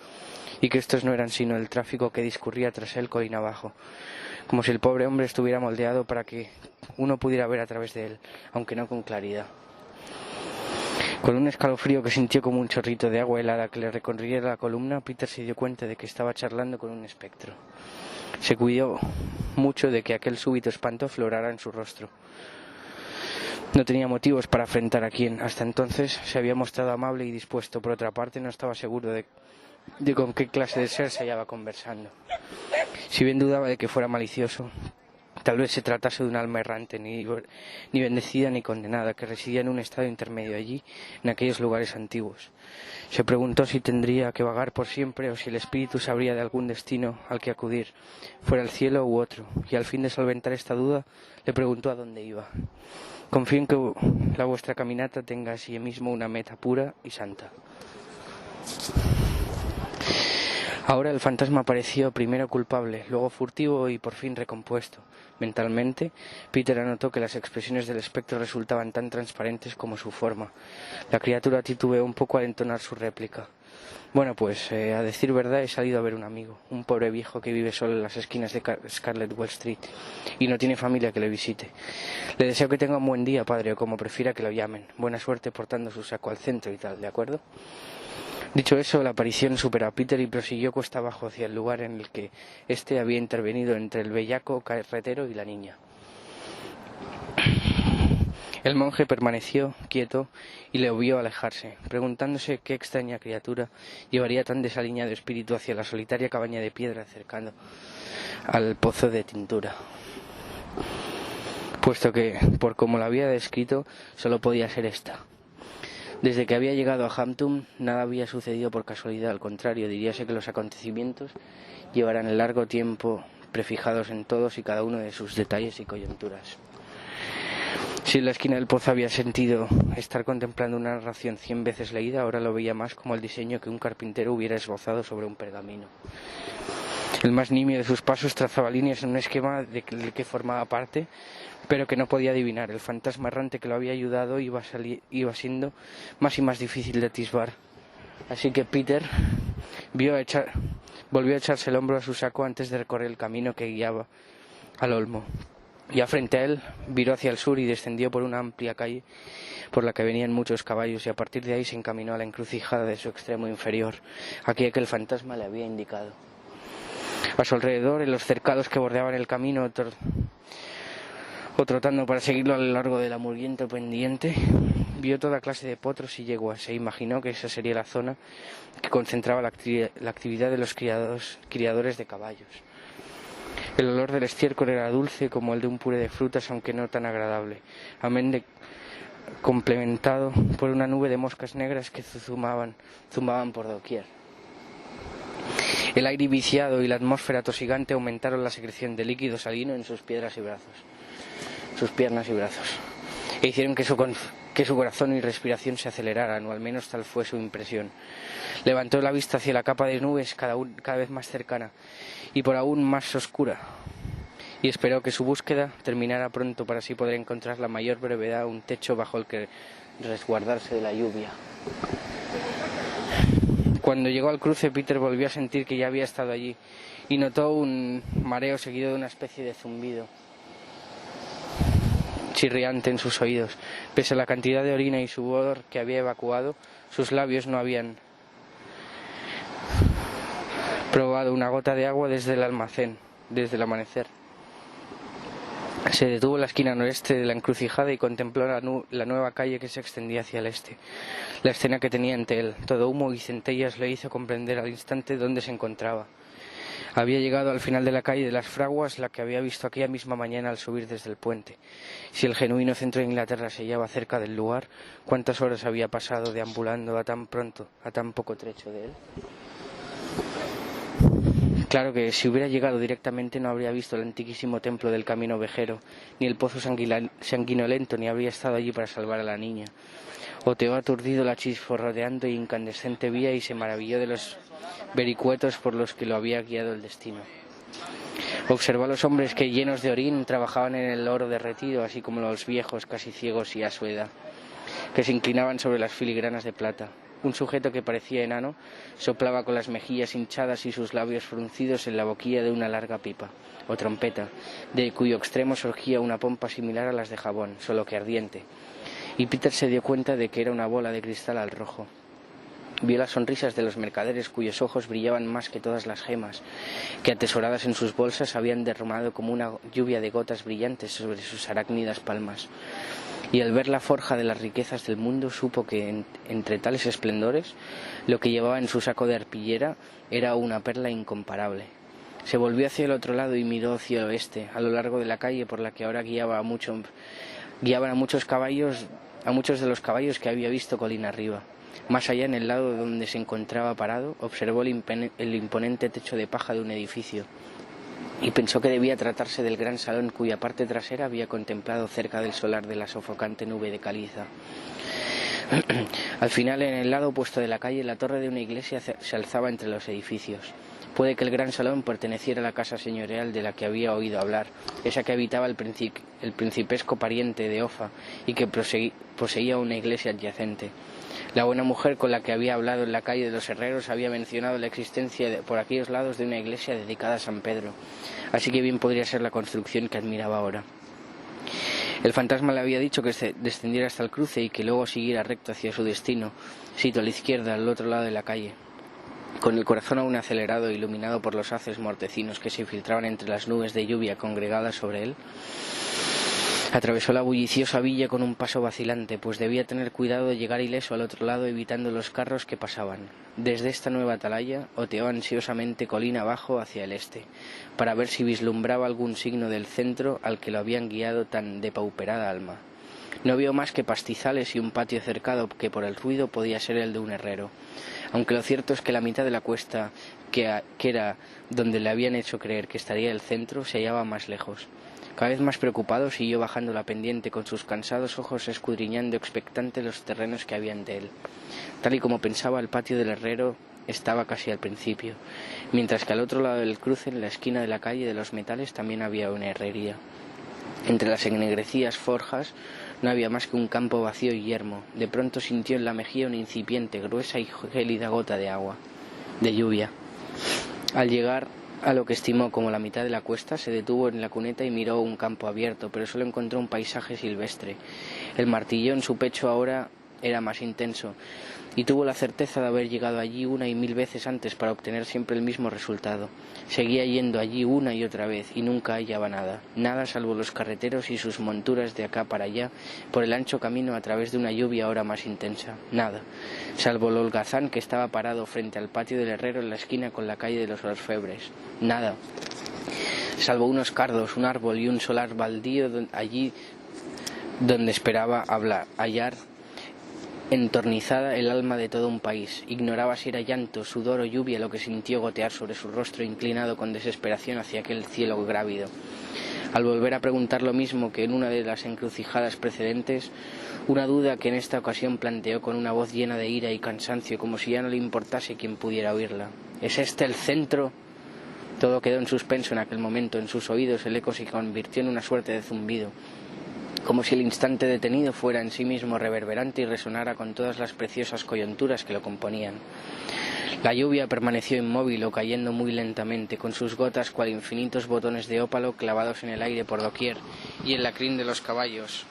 Speaker 1: y que estos no eran sino el tráfico que discurría tras él colina abajo, como si el pobre hombre estuviera moldeado para que uno pudiera ver a través de él, aunque no con claridad. Con un escalofrío que sintió como un chorrito de agua helada que le recorría la columna, Peter se dio cuenta de que estaba charlando con un espectro. Se cuidó mucho de que aquel súbito espanto aflorara en su rostro. No tenía motivos para afrentar a quien, hasta entonces, se había mostrado amable y dispuesto. Por otra parte, no estaba seguro de con qué clase de ser se hallaba conversando. Si bien dudaba de que fuera malicioso, tal vez se tratase de un alma errante, ni bendecida ni condenada, que residía en un estado intermedio allí, en aquellos lugares antiguos. Se preguntó si tendría que vagar por siempre o si el espíritu sabría de algún destino al que acudir, fuera el cielo u otro, y al fin de solventar esta duda, le preguntó a dónde iba. Confío en que la vuestra caminata tenga así mismo una meta pura y santa. Ahora el fantasma pareció primero culpable, luego furtivo y por fin recompuesto. Mentalmente, Peter anotó que las expresiones del espectro resultaban tan transparentes como su forma. La criatura titubeó un poco al entonar su réplica. Bueno, pues, a decir verdad, he salido a ver un amigo, un pobre viejo que vive solo en las esquinas de Scarlet Wall Street y no tiene familia que le visite. Le deseo que tenga un buen día, padre, o como prefiera que lo llamen. Buena suerte portando su saco al centro y tal, ¿de acuerdo? Dicho eso, la aparición superó a Peter y prosiguió cuesta abajo hacia el lugar en el que éste había intervenido entre el bellaco carretero y la niña. El monje permaneció quieto y le vio alejarse, preguntándose qué extraña criatura llevaría tan desaliñado espíritu hacia la solitaria cabaña de piedra cercana al pozo de tintura, puesto que, por como la había descrito, solo podía ser esta. Desde que había llegado a Hampton, nada había sucedido por casualidad, al contrario, diríase que los acontecimientos llevarán el largo tiempo prefijados en todos y cada uno de sus detalles y coyunturas. Si en la esquina del pozo había sentido estar contemplando una narración 100 veces leída, ahora lo veía más como el diseño que un carpintero hubiera esbozado sobre un pergamino. El más nimio de sus pasos trazaba líneas en un esquema del que formaba parte, pero que no podía adivinar. El fantasma errante que lo había ayudado iba siendo más y más difícil de atisbar. Así que Peter volvió a echarse el hombro a su saco antes de recorrer el camino que guiaba al olmo. Ya frente a él, viró hacia el sur y descendió por una amplia calle por la que venían muchos caballos, y a partir de ahí se encaminó a la encrucijada de su extremo inferior, aquella que el fantasma le había indicado. A su alrededor, en los cercados que bordeaban el camino o trotando para seguirlo a lo largo de la mugrienta pendiente, vio toda clase de potros y yeguas. Se imaginó que esa sería la zona que concentraba la actividad de los criadores de caballos. El olor del estiércol era dulce como el de un puré de frutas, aunque no tan agradable, complementado por una nube de moscas negras que zumbaban por doquier. El aire viciado y la atmósfera tosigante aumentaron la secreción de líquido salino en sus piernas y brazos, e hicieron que su corazón y respiración se aceleraran, o al menos tal fue su impresión. Levantó la vista hacia la capa de nubes cada vez más cercana y por aún más oscura, y esperó que su búsqueda terminara pronto para así poder encontrar la mayor brevedad un techo bajo el que resguardarse de la lluvia. Cuando llegó al cruce, Peter volvió a sentir que ya había estado allí y notó un mareo seguido de una especie de zumbido chirriante en sus oídos. Pese a la cantidad de orina y sudor que había evacuado, sus labios no habían probado una gota de agua desde el almacén, desde el amanecer. Se detuvo en la esquina noreste de la encrucijada y contempló la nueva calle que se extendía hacia el este. La escena que tenía ante él, todo humo y centellas, le hizo comprender al instante dónde se encontraba. Había llegado al final de la calle de las Fraguas, la que había visto aquella misma mañana al subir desde el puente. Si el genuino centro de Inglaterra se hallaba cerca del lugar, ¿cuántas horas había pasado deambulando a tan poco trecho de él? Claro que si hubiera llegado directamente no habría visto el antiquísimo templo del Camino Vejero, ni el pozo sanguinolento, ni habría estado allí para salvar a la niña. Oteó aturdido la chisforroteante e incandescente vía y se maravilló de los vericuetos por los que lo había guiado el destino. Observó a los hombres que, llenos de orín, trabajaban en el oro derretido, así como los viejos, casi ciegos y a su edad, que se inclinaban sobre las filigranas de plata. Un sujeto que parecía enano soplaba con las mejillas hinchadas y sus labios fruncidos en la boquilla de una larga pipa, o trompeta, de cuyo extremo surgía una pompa similar a las de jabón, solo que ardiente. Y Peter se dio cuenta de que era una bola de cristal al rojo. Vio las sonrisas de los mercaderes cuyos ojos brillaban más que todas las gemas, que atesoradas en sus bolsas habían derramado como una lluvia de gotas brillantes sobre sus arácnidas palmas. Y al ver la forja de las riquezas del mundo supo que entre tales esplendores lo que llevaba en su saco de arpillera era una perla incomparable. Se volvió hacia el otro lado y miró hacia el oeste, a lo largo de la calle por la que ahora guiaban a muchos de los caballos que había visto colina arriba. Más allá, en el lado donde se encontraba parado, observó el imponente techo de paja de un edificio y pensó que debía tratarse del gran salón cuya parte trasera había contemplado cerca del solar de la sofocante nube de caliza. Al final, en el lado opuesto de la calle, la torre de una iglesia se alzaba entre los edificios. Puede que el gran salón perteneciera a la casa señorial de la que había oído hablar, esa que habitaba el principesco pariente de Offa y que poseía una iglesia adyacente. La buena mujer con la que había hablado en la calle de los Herreros había mencionado la existencia por aquellos lados de una iglesia dedicada a San Pedro, así que bien podría ser la construcción que admiraba ahora. El fantasma le había dicho que se descendiera hasta el cruce y que luego siguiera recto hacia su destino, sito a la izquierda, al otro lado de la calle. Con el corazón aún acelerado e iluminado por los haces mortecinos que se filtraban entre las nubes de lluvia congregadas sobre él, atravesó la bulliciosa villa con un paso vacilante, pues debía tener cuidado de llegar ileso al otro lado evitando los carros que pasaban. Desde esta nueva atalaya oteó ansiosamente colina abajo hacia el este, para ver si vislumbraba algún signo del centro al que lo habían guiado tan depauperada alma. No vio más que pastizales y un patio cercado que por el ruido podía ser el de un herrero, aunque lo cierto es que la mitad de la cuesta, que era donde le habían hecho creer que estaría el centro, se hallaba más lejos. Cada vez más preocupado, siguió bajando la pendiente con sus cansados ojos escudriñando expectante los terrenos que había ante él. Tal y como pensaba, el patio del herrero estaba casi al principio, mientras que al otro lado del cruce, en la esquina de la calle de los Metales, también había una herrería. Entre las ennegrecidas forjas no había más que un campo vacío y yermo. De pronto sintió en la mejilla una incipiente, gruesa y gélida gota de agua, de lluvia. Al llegar a lo que estimó como la mitad de la cuesta, se detuvo en la cuneta y miró un campo abierto, pero solo encontró un paisaje silvestre. El martilleo en su pecho ahora era más intenso, y tuvo la certeza de haber llegado allí una y mil veces antes para obtener siempre el mismo resultado. Seguía yendo allí una y otra vez, y nunca hallaba nada salvo los carreteros y sus monturas de acá para allá, por el ancho camino a través de una lluvia ahora más intensa. Nada, salvo el holgazán que estaba parado frente al patio del herrero en la esquina con la calle de los orfebres. Nada, salvo unos cardos, un árbol y un solar baldío allí donde esperaba hallar entornizada el alma de todo un país. Ignoraba si era llanto, sudor o lluvia lo que sintió gotear sobre su rostro inclinado con desesperación hacia aquel cielo grávido. Al volver a preguntar lo mismo que en una de las encrucijadas precedentes, una duda que en esta ocasión planteó con una voz llena de ira y cansancio, como si ya no le importase quien pudiera oírla. ¿Es este el centro? Todo quedó en suspenso en aquel momento. En sus oídos el eco se convirtió en una suerte de zumbido, como si el instante detenido fuera en sí mismo reverberante y resonara con todas las preciosas coyunturas que lo componían. La lluvia permaneció inmóvil o cayendo muy lentamente, con sus gotas cual infinitos botones de ópalo clavados en el aire por doquier y en la crin de los caballos.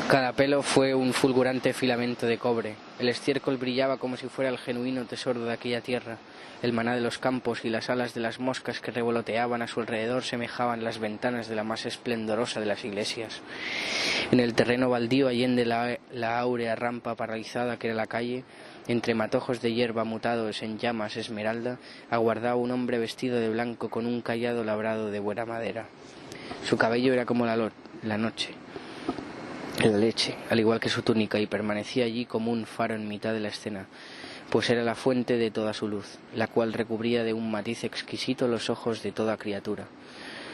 Speaker 1: Cada pelo fue un fulgurante filamento de cobre. El estiércol brillaba como si fuera el genuino tesoro de aquella tierra. El maná de los campos y las alas de las moscas que revoloteaban a su alrededor semejaban las ventanas de la más esplendorosa de las iglesias. En el terreno baldío, allende la áurea rampa paralizada que era la calle, entre matojos de hierba mutados en llamas esmeralda, aguardaba un hombre vestido de blanco con un cayado labrado de buena madera. Su cabello era como la noche, la leche, al igual que su túnica, y permanecía allí como un faro en mitad de la escena, pues era la fuente de toda su luz, la cual recubría de un matiz exquisito los ojos de toda criatura.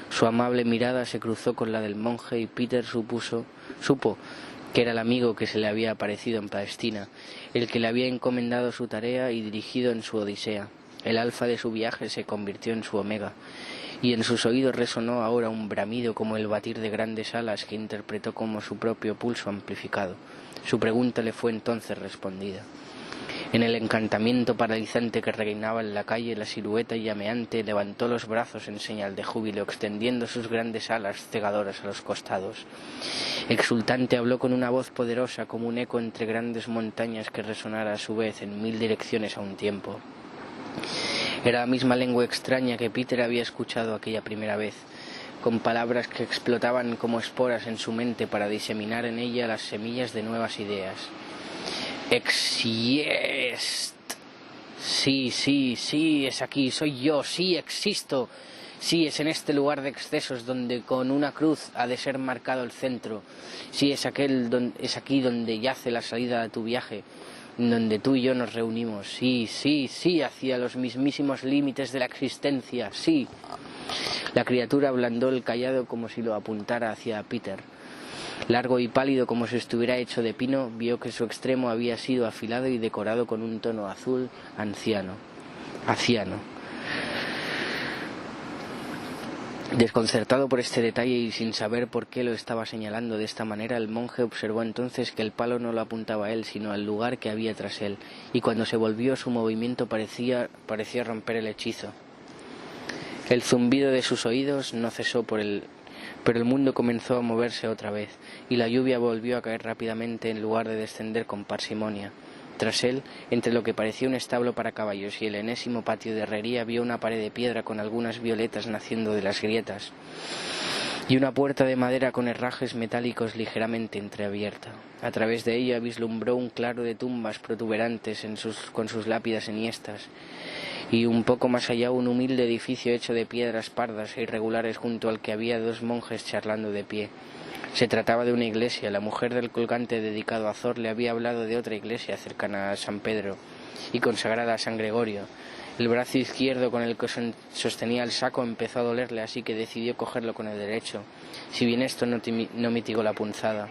Speaker 1: Su amable mirada se cruzó con la del monje y Peter supo que era el amigo que se le había aparecido en Palestina, el que le había encomendado su tarea y dirigido en su odisea. El alfa de su viaje se convirtió en su omega, y en sus oídos resonó ahora un bramido como el batir de grandes alas que interpretó como su propio pulso amplificado. Su pregunta le fue entonces respondida. En el encantamiento paralizante que reinaba en la calle, la silueta llameante levantó los brazos en señal de júbilo, extendiendo sus grandes alas cegadoras a los costados. Exultante habló con una voz poderosa como un eco entre grandes montañas que resonara a su vez en 1000 direcciones a un tiempo. Era la misma lengua extraña que Peter había escuchado aquella primera vez, con palabras que explotaban como esporas en su mente para diseminar en ella las semillas de nuevas ideas. Exist. Sí, es aquí, soy yo, sí, existo. Sí, es en este lugar de excesos donde con una cruz ha de ser marcado el centro. Sí, es aquí donde yace la salida de tu viaje, donde tú y yo nos reunimos. Sí, hacia los mismísimos límites de la existencia, sí. La criatura ablandó el cayado como si lo apuntara hacia Peter. Largo y pálido como si estuviera hecho de pino, vio que su extremo había sido afilado y decorado con un tono azul anciano. Desconcertado por este detalle y sin saber por qué lo estaba señalando de esta manera, el monje observó entonces que el palo no lo apuntaba a él, sino al lugar que había tras él, y cuando se volvió su movimiento parecía romper el hechizo. El zumbido de sus oídos no cesó pero el mundo comenzó a moverse otra vez, y la lluvia volvió a caer rápidamente en lugar de descender con parsimonia. Tras él, entre lo que parecía un establo para caballos y el enésimo patio de herrería, vio una pared de piedra con algunas violetas naciendo de las grietas, y una puerta de madera con herrajes metálicos ligeramente entreabierta. A través de ella vislumbró un claro de tumbas protuberantes con sus lápidas enhiestas, y un poco más allá un humilde edificio hecho de piedras pardas e irregulares junto al que había 2 monjes charlando de pie. Se trataba de una iglesia. La mujer del colgante dedicado a Thor le había hablado de otra iglesia cercana a San Pedro y consagrada a San Gregorio. El brazo izquierdo con el que sostenía el saco empezó a dolerle, así que decidió cogerlo con el derecho, si bien esto no mitigó la punzada.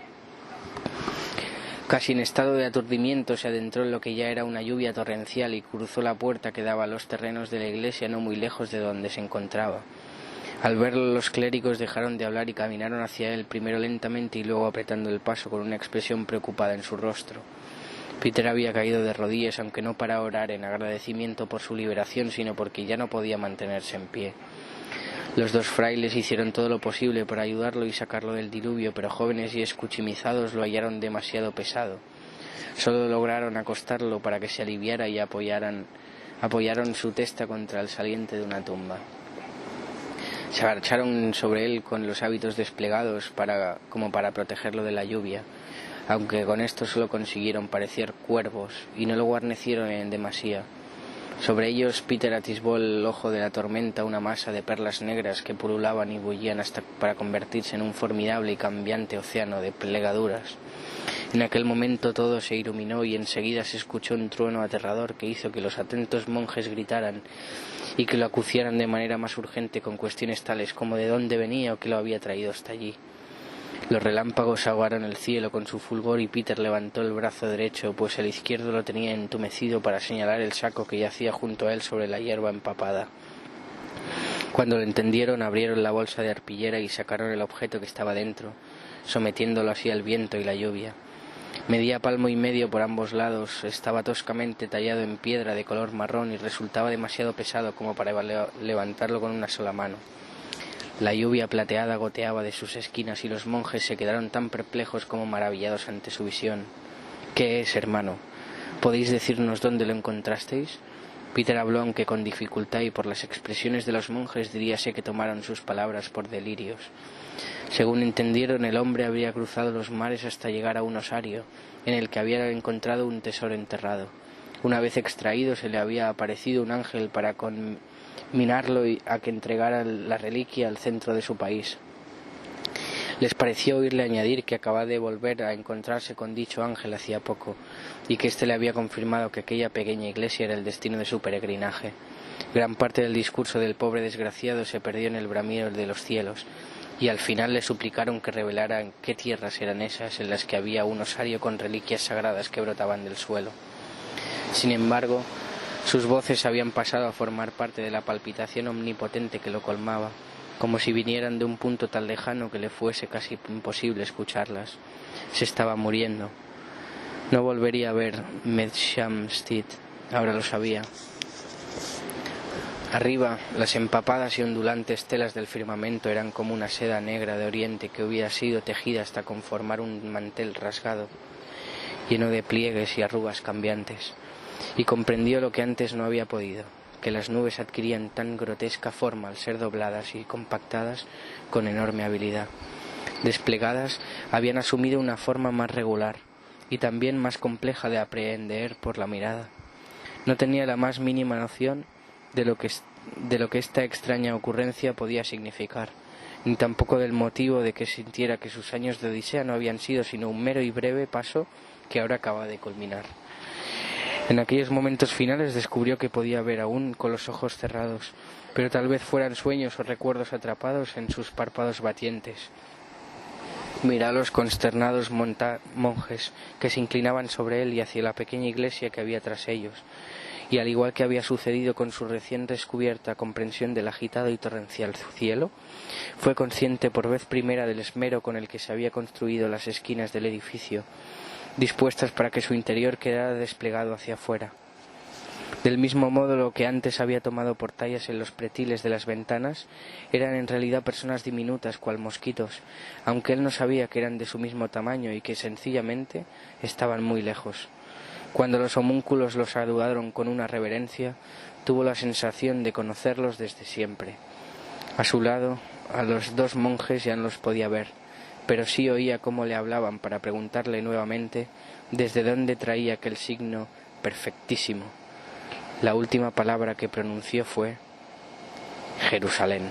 Speaker 1: Casi en estado de aturdimiento se adentró en lo que ya era una lluvia torrencial y cruzó la puerta que daba a los terrenos de la iglesia no muy lejos de donde se encontraba. Al verlo los clérigos dejaron de hablar y caminaron hacia él, primero lentamente y luego apretando el paso con una expresión preocupada en su rostro. Peter había caído de rodillas, aunque no para orar en agradecimiento por su liberación, sino porque ya no podía mantenerse en pie. Los 2 frailes hicieron todo lo posible para ayudarlo y sacarlo del diluvio, pero jóvenes y escuchimizados lo hallaron demasiado pesado. Solo lograron acostarlo para que se aliviara y apoyaron su testa contra el saliente de una tumba. Se agarraron sobre él con los hábitos desplegados como para protegerlo de la lluvia, aunque con esto solo consiguieron parecer cuervos y no lo guarnecieron en demasía. Sobre ellos Peter atisbó el ojo de la tormenta, una masa de perlas negras que pululaban y bullían hasta para convertirse en un formidable y cambiante océano de plegaduras. En aquel momento todo se iluminó y enseguida se escuchó un trueno aterrador que hizo que los atentos monjes gritaran y que lo acuciaran de manera más urgente con cuestiones tales como de dónde venía o qué lo había traído hasta allí. Los relámpagos ahogaron el cielo con su fulgor y Peter levantó el brazo derecho, pues el izquierdo lo tenía entumecido para señalar el saco que yacía junto a él sobre la hierba empapada. Cuando lo entendieron, abrieron la bolsa de arpillera y sacaron el objeto que estaba dentro, sometiéndolo así al viento y la lluvia. Medía palmo y medio por ambos lados, estaba toscamente tallado en piedra de color marrón y resultaba demasiado pesado como para levantarlo con una sola mano. La lluvia plateada goteaba de sus esquinas y los monjes se quedaron tan perplejos como maravillados ante su visión. —¿Qué es, hermano? ¿Podéis decirnos dónde lo encontrasteis? Peter habló, aunque con dificultad, y por las expresiones de los monjes diríase que tomaron sus palabras por delirios. Según entendieron, el hombre habría cruzado los mares hasta llegar a un osario, en el que había encontrado un tesoro enterrado. Una vez extraído, se le había aparecido un ángel para conminarlo a que entregara la reliquia al centro de su país. Les pareció oírle añadir que acababa de volver a encontrarse con dicho ángel hacía poco, y que éste le había confirmado que aquella pequeña iglesia era el destino de su peregrinaje. Gran parte del discurso del pobre desgraciado se perdió en el bramido de los cielos, y al final le suplicaron que revelaran qué tierras eran esas en las que había un osario con reliquias sagradas que brotaban del suelo. Sin embargo, sus voces habían pasado a formar parte de la palpitación omnipotente que lo colmaba, como si vinieran de un punto tan lejano que le fuese casi imposible escucharlas. Se estaba muriendo. No volvería a ver Medhamstead, ahora lo sabía. Arriba, las empapadas y ondulantes telas del firmamento eran como una seda negra de oriente que hubiera sido tejida hasta conformar un mantel rasgado, lleno de pliegues y arrugas cambiantes, y comprendió lo que antes no había podido, que las nubes adquirían tan grotesca forma al ser dobladas y compactadas con enorme habilidad. Desplegadas, habían asumido una forma más regular y también más compleja de aprehender por la mirada. No tenía la más mínima noción de lo que esta extraña ocurrencia podía significar, ni tampoco del motivo de que sintiera que sus años de odisea no habían sido sino un mero y breve paso que ahora acaba de culminar. En aquellos momentos finales descubrió que podía ver aún con los ojos cerrados, pero tal vez fueran sueños o recuerdos atrapados en sus párpados batientes. Miró a los consternados monjes que se inclinaban sobre él y hacia la pequeña iglesia que había tras ellos, y al igual que había sucedido con su recién descubierta comprensión del agitado y torrencial cielo, fue consciente por vez primera del esmero con el que se había construido las esquinas del edificio, dispuestas para que su interior quedara desplegado hacia afuera. Del mismo modo, lo que antes había tomado por tallas en los pretiles de las ventanas eran en realidad personas diminutas cual mosquitos, aunque él no sabía que eran de su mismo tamaño y que sencillamente estaban muy lejos. Cuando los homúnculos los saludaron con una reverencia, tuvo la sensación de conocerlos desde siempre. A su lado, a los dos monjes ya no los podía ver, pero sí oía cómo le hablaban para preguntarle nuevamente desde dónde traía aquel signo perfectísimo. La última palabra que pronunció fue Jerusalén.